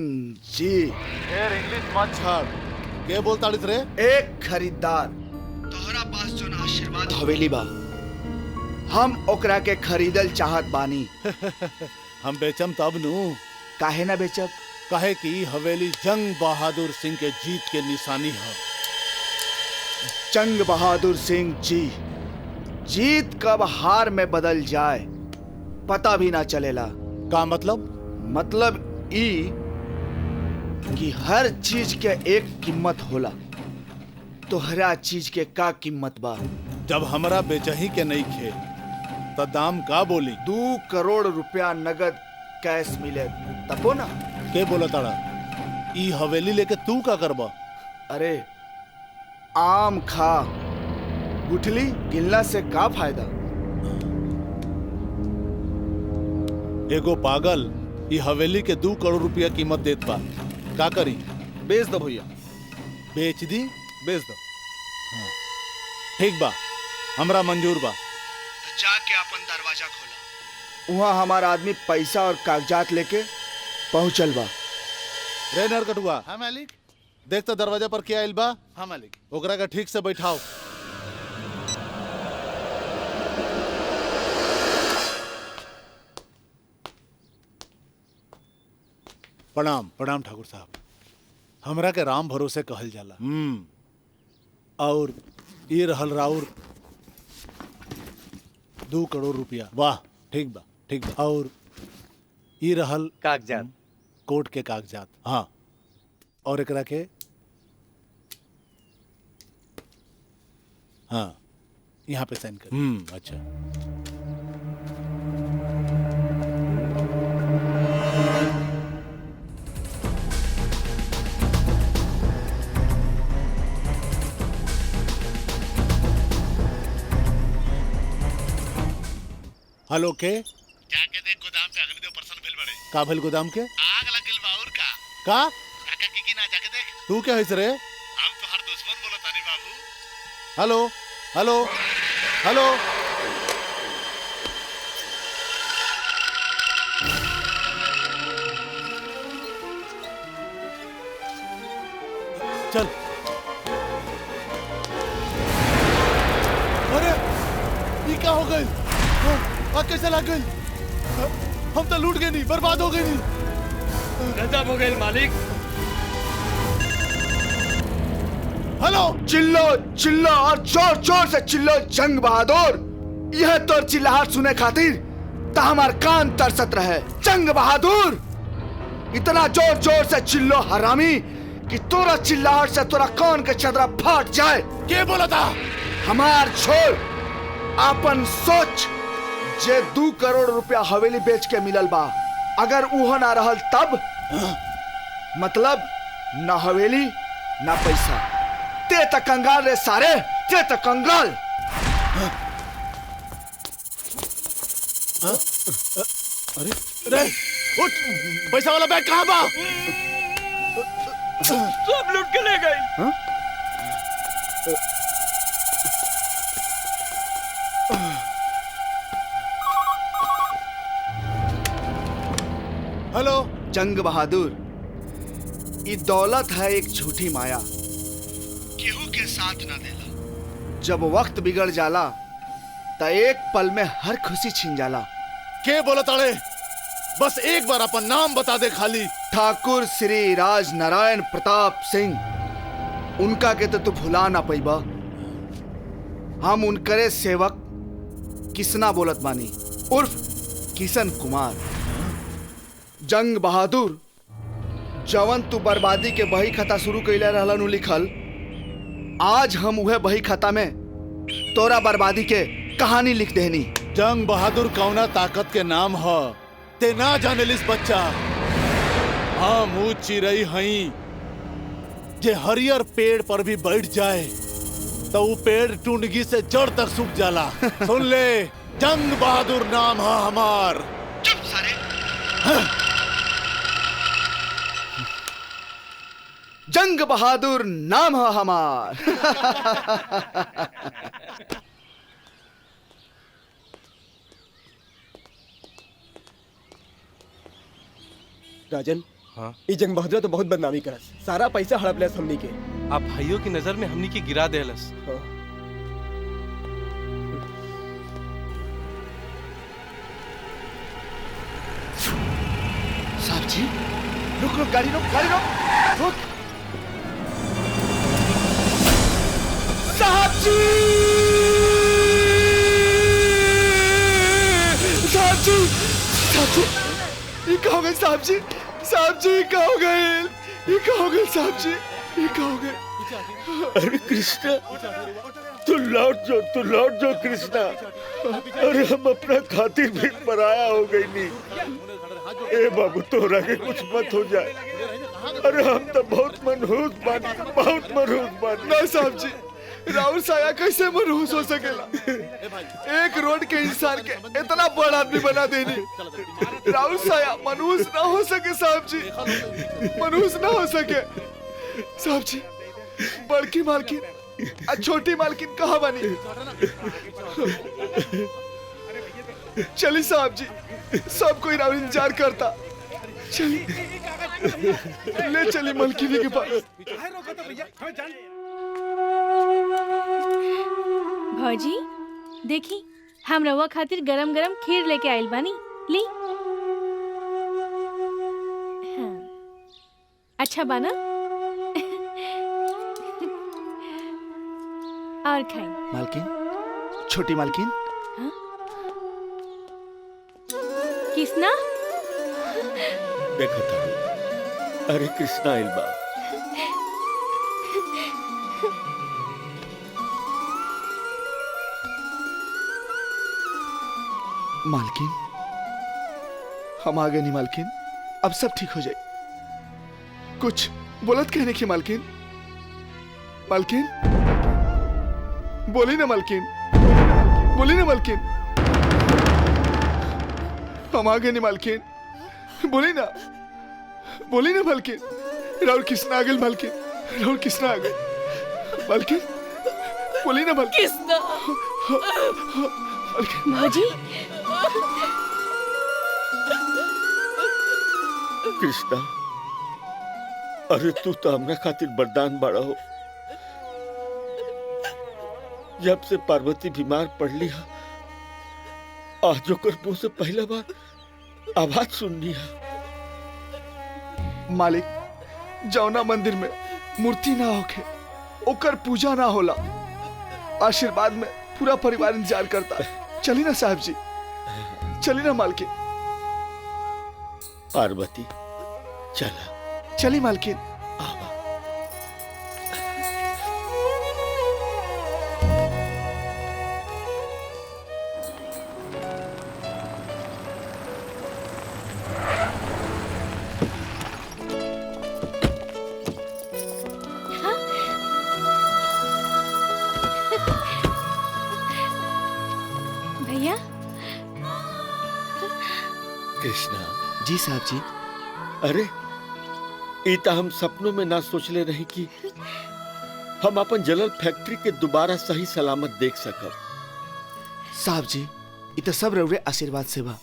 जी। इंग्लिश मत छाड़। के बोलता रे? एक खरीदार तोहरा पास जो आशीर्वाद हवेली बा, हम ओकरा के खरीदल चाहत बानी। हम बेचम तब नु। काहे ना बेचब? काहे कि हवेली जंग बहादुर सिंह के जीत के निशानी है। जंग बहादुर सिंह जी, जीत कब हार में बदल जाए पता भी ना चलेला। का मतलब? मतलब ई कि हर चीज के एक कीमत होला। तोहरा चीज के का कीमत बा? जब हमरा बेचही के नहीं खे तो दाम का बोली? 2 करोड़ रुपया नगद कैश मिले तबो ना। के बोला ताड़ा? ई हवेली लेके तू का करबा? अरे आम खा, गुठली गिलना से का फायदा? एगो पागल ई हवेली के 2 करोड़ रुपया कीमत देत बा, का करी? बेच दो भैया। बेच दी? बेच दो। हाँ। ठीक बा, हमरा मंजूर बा। तो जाके अपन दरवाजा खोला। वहाँ हमारा आदमी पैसा और कागजात लेके पहुंचल बा। रे नरकटुआ। हाँ मालिक। देख तो दरवाजा पर क्या आइल बा। हाँ मालिक। ओकरा का ठीक से बैठाओ। प्रणाम प्रणाम ठाकुर साहब। हमरा के राम भरोसे कहल जाला। और ये रहल राउर 2 करोड़ रुपया। वाह, ठीक बा, ठीक बा। और ये रहल कागजात, कोर्ट के कागजात। हाँ, और एकरा के हाँ यहाँ पे साइन कर। अच्छा। हेलो के जाके देख गोदाम पे अग्निदेव प्रसन्न भेल बड़े। का भेल गोदाम के? आग लगल बा और का? का काका की ना जाके देख। तू क्या है रे? हम तो हर दुश्मन बोलतानी बाबू। Hello hello hello. चल। अरे ये क्या हो गई? आग कैसे लग गई? हम तो लूट गए नहीं, बर्बाद हो गए नहीं। गजब हो गए मालिक। हेलो, चिल्लो चिल्लो और जोर जोर से चिल्लो जंग बहादुर। यह तोर चिल्लाहट सुने खातिर ता हमार कान तरसत रहे। जंग बहादुर, इतना जोर जोर से चिल्लो हरामी कि तोरा चिल्लाहट से तोरा कान के चदरा फाट जाए। के बोला था? हमार छोड़ अपन सोच। जे 2 करोड़ रुपया हवेली बेच के मिलल बा, अगर उहो ना रहल तब मतलब ना हवेली ना पैसा। ते तक कंगाल रे सारे, ते तक कंगाल। अरे रे उठ, पैसा वाला बैग कहाँ बा? सब लूट के ले गए। हेलो जंग बहादुर, ये दौलत है एक झूठी माया, केहू के साथ ना देला। जब वक्त बिगड़ जाला तो एक पल में हर खुशी छिन जाला। के बोला ताड़े? बस एक बार अपन नाम बता दे खाली। ठाकुर श्री राज नारायण प्रताप सिंह। उनका के तो तू भुला ना पैबा। हम उनकरे सेवक किसना बोलत बानी, उर्फ किशन कुमार। जंग बहादुर, जवन तू बर्बादी के बही खाता शुरू कैले रहलन लिखल, आज हम उहे बही खाता में तोरा बर्बादी के कहानी लिख देनी। जंग बहादुर कौना ताकत के नाम ह ते ना जाने लिस बच्चा। हम ऊ चिरई हई जे हरियर पेड़ पर भी बैठ जाए तो वो पेड़ टुंडगी से जड़ तक सूख जाला। सुन ले, जंग बहादुर नाम है हमार। चुप सारे। जंग बहादुर नाम है हमार। राजन, हाँ, ये जंग बहादुर तो बहुत बदनामी करस। सारा पैसा हड़प लेस हमनी के। आप भाइयों की नजर में हमनी के गिरा देलस। हाँ। साहब जी, रुक रुक, गाड़ी रुक, गाड़ी रुक, रुक। साहब जी, साहब जी, साहब जी, ये क्या हो गए साहब जी? साहब जी क्या हो गए? ये क्या हो गए साहब जी? ये क्या हो गए? अरे कृष्णा, तू लौट जाओ कृष्णा। अरे हम अपना खातिर भी पराया हो गई नहीं। ए बाबू, तोरा के कुछ मत हो जाए। अरे हम तो बहुत मनहूस बानी, बहुत मनहूस बानी। ना साहब जी, राहुल साया कैसे मनहूस हो सकेला? एक रोड के इंसान के इतना बड़ा आदमी बना देनी। राहुल साया मनहूस ना हो सके साहब जी, मनहूस ना हो सके साहब जी। बड़की मालकिन और छोटी मालकिन कहाँ बनी? चली साहब जी, सब कोई राहुल इंतजार करता। चली, ले चली मलकिनी के पास। भौजी देखी, हम रवा खातिर गरम गरम खीर लेके आइल बानी। ली। हाँ। अच्छा बाना? और खाई। मालकिन, छोटी मालकिन। किसना? देखो था, अरे कृष्णा आइल बा। मालकिन, हम आ गए नहीं मालकिन, अब सब ठीक हो जाए। कुछ बोलत कहने की मालकिन। मालकिन, बोली ना मालकिन, बोली ना मालकिन। हम आ गए नहीं मालकिन, बोली ना, बोली ना मालकिन। राहुल किसना आ गए मालकिन, राहुल किसना आ गए मालकिन, बोली ना मालकिन। किसना? भौजी, कृष्णा, अरे तू तो हमरा खातिर वरदान बड़ा हो। जब से पार्वती बीमार पड़ लिया, आज ओकर मुंह से पहला बार आवाज सुननी है। मालिक, जौना मंदिर में मूर्ति ना होके ओकर पूजा ना होला, आशीर्वाद में पूरा परिवार इंतजार करता है। चली ना साहब जी, चली ना मालकिन। पार्वती, चला। चली मालकिन। भैया। कृष्णा जी साहब जी। अरे इता हम सपनों में ना सोचले रही कि हम अपन जलल फैक्ट्री के दोबारा सही सलामत देख सकब। साहब जी, इत सब रउरे आशीर्वाद से बा।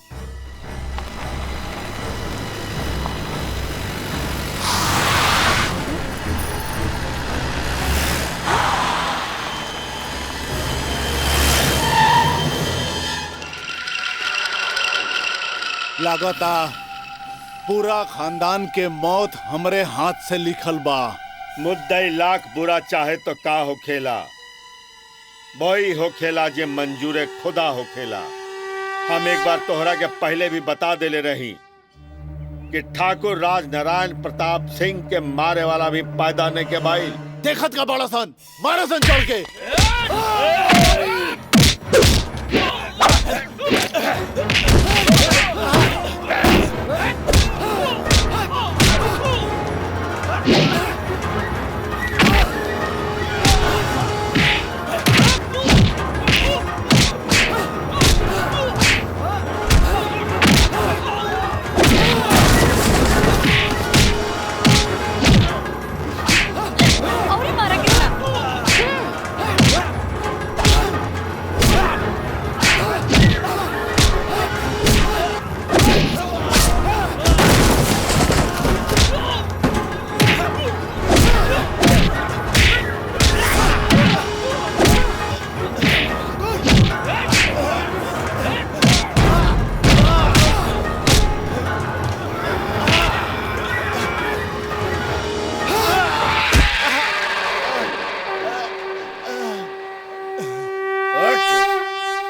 लागता पूरा खानदान के मौत हमरे हाथ से लिखल बा। मुद्दई लाख बुरा चाहे तो का होखेला, वही होखेला जे मंजूरे खुदा होखेला। हम एक बार तोहरा के पहले भी बता देले रही कि ठाकुर राज नारायण प्रताप सिंह के मारे वाला भी पैदा नहीं के भाई। देखत का बड़ा सन, मारा सन चल के।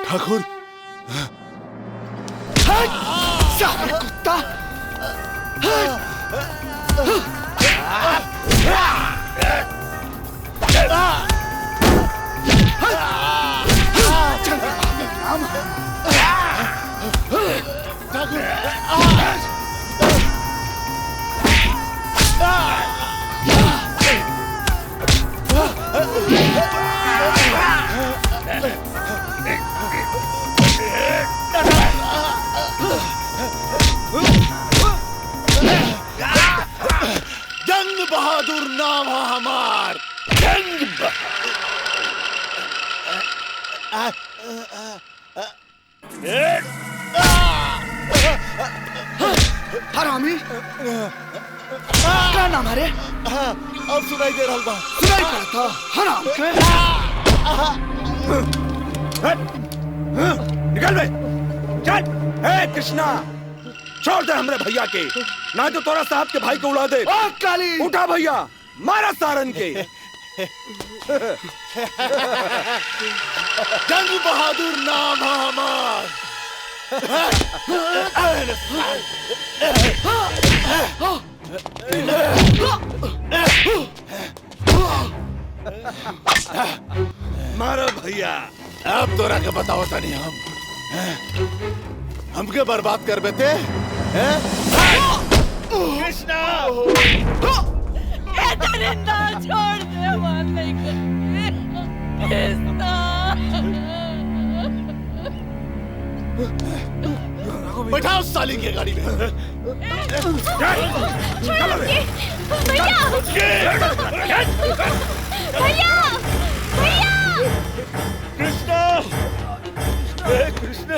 ठाकुर, साला कुत्ता! जंग बहादुर नाम है हमार। जंग हरामी, क्या नाम है? अब सुनाई दे रहा बा। सुनाई पड़ता हराम के। निकल बे, चल। ए कृष्णा, छोड़ दे हमरे भैया के, ना तो तोरा साहब के भाई को उड़ा दे। ओ काली! उठा भैया, मारा सारन के। जंग बहादुर नाम है हमार। मारो भैया। अब तोरा के बताओ तनी हमके बर्बाद कर बेते कृष्णा दरिंदा छोड़ दे मान नहीं कृष्णा बैठाओ साली के गाड़ी में। भैया भैया भैया कृष्णा कृष्णा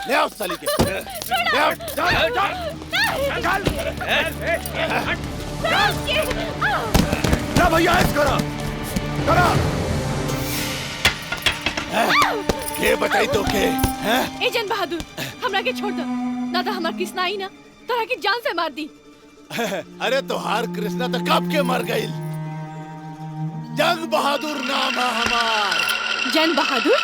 ले आओ साली के। ले आओ। ना भैया ऐस करा करा। के बताई तो के एजेंट बहादुर हमरा के छोड़ दो ना तो हमार कृष्णा आई ना तोरा की जान से मार दी। अरे तोहार कृष्णा तो कब के मर गई। जंग बहादुर नाम है हमार। जंग बहादुर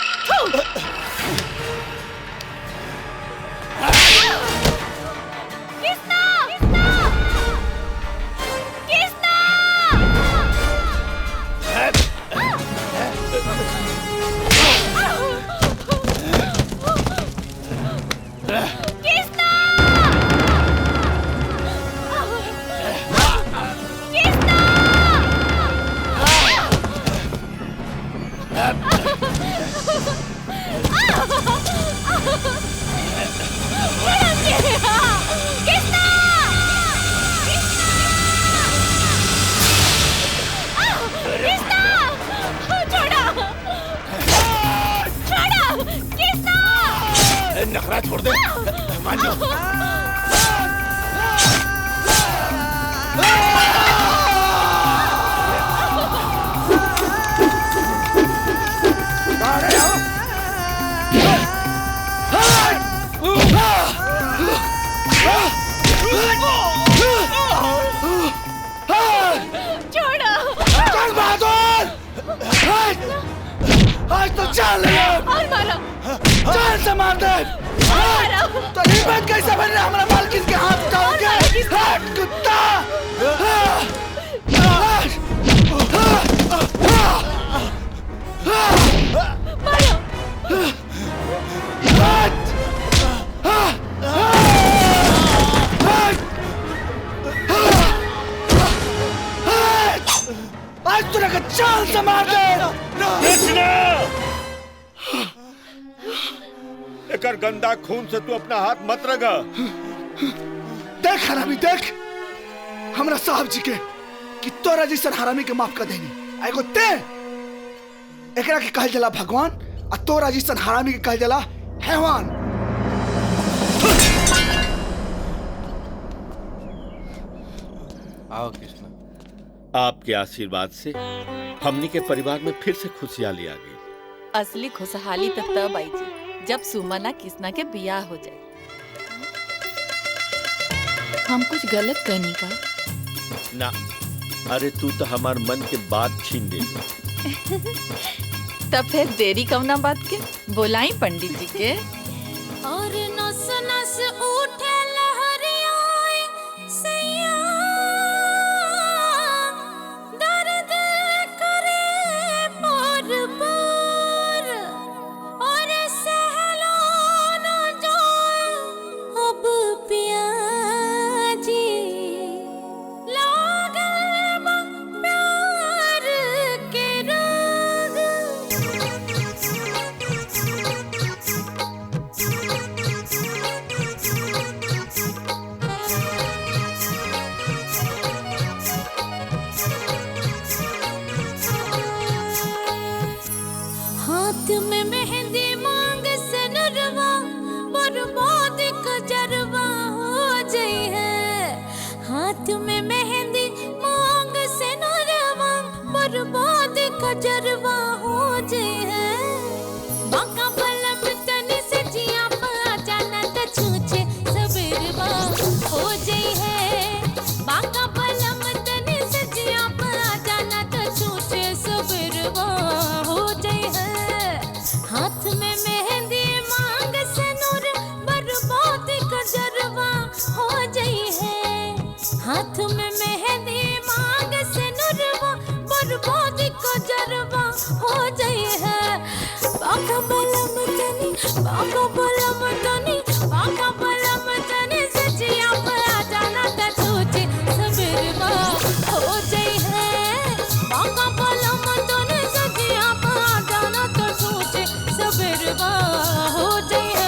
कृष्णा कृष्णा नखरा छोड़ दे मान जाओ। जंग बहादुर आज तो चाल जान से मार दे। तो हिम्मत कैसे बन रहा हमारा मालकिन के हाथ उठाओगे? हट कुत्ता। आज तुझे का चाल से मार दे। एकर गंदा खून से तू अपना हाथ मत रगा। देख हरामी देख हमरा साहब जी के कि तोरा जैसन हरामी के माफ कर देनी। एगो ते एकरा के कहल जला भगवान आ तोरा जैसन हरामी के कहल जला हैवान। आओ कृष्णा। आपके आशीर्वाद से हमनी के परिवार में फिर से खुशहाली आ गई। असली खुशहाली तो तब आई जी जब सुमना कृष्णा के बियाह हो जाए। हम कुछ गलत करनी का ना, अरे तू तो हमार मन के बात छीन दे। तब फिर देरी कवना बात के बोलाई पंडित जी के। और नस नस उठे लहरियाए सैया दर्द करे मोर पर और सहलो न जाए अब पियाजी लागल बा प्यार के राग। हाथ में मेहंदी मांग सनरवा बर्बाद कजरवा हो जाई है। हाथ में मेहंदी मांग सनरवा बर्बाद कजरवा हो जाई है। बाका बलम तनी सजिया पे आ जाना त सोचे सबरवा हो जाई है। बाका बलम तनी सजिया पे आ जाना त सोचे सबरवा हो जाई है।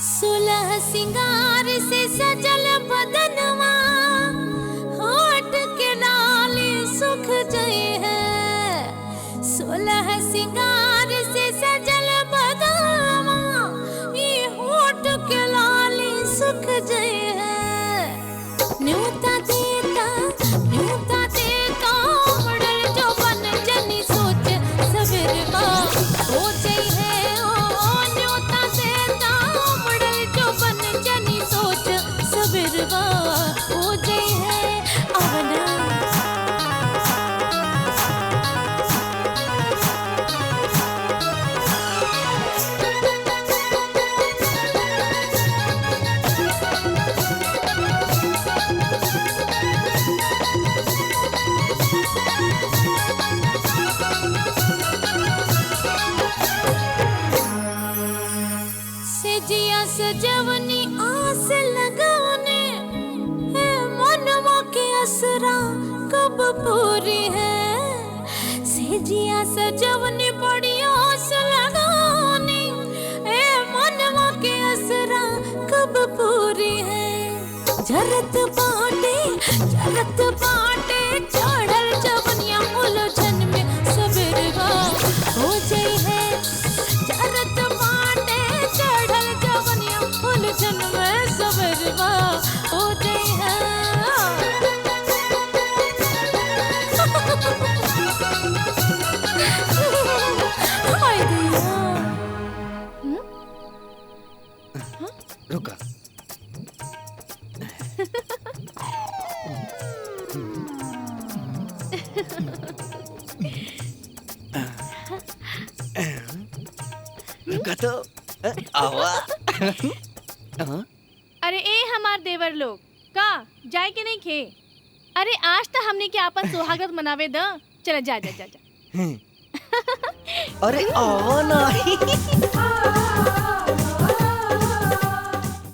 सुलह सिंगार से सजल बदनवा होठ के लाली सुख जई है। सुलह सिंगार से सजल बदनवा ये होठ के लाली सुख जई है। न्योता देता मडल जो बन जनी सोच सबरवा हो जई है। ओ न्योता देता मडल जो बन जनी सोच सबरवा हो जई है। आवना सेजिया सजवनी आस लगवने है। मनवा के असरा कब पूरी है। सेजिया सजवनी बड़ी आस लगवनी है। मनवा के असरा कब पूरी है। जरत बाटे चढ़ल जवनिया उलझन में सबरवा हो जाई है। जरत बाटे चढ़ल जवनिया उलझन में सबरवा हो जाई है। हाय दैया। रुका रुका तो आवा। अरे ए हमार देवर लोग का जाए के नहीं खे। अरे आज तो हमने के आपन सुहागत मनावे द। चल जा जा जा जा। अरे आवा ना।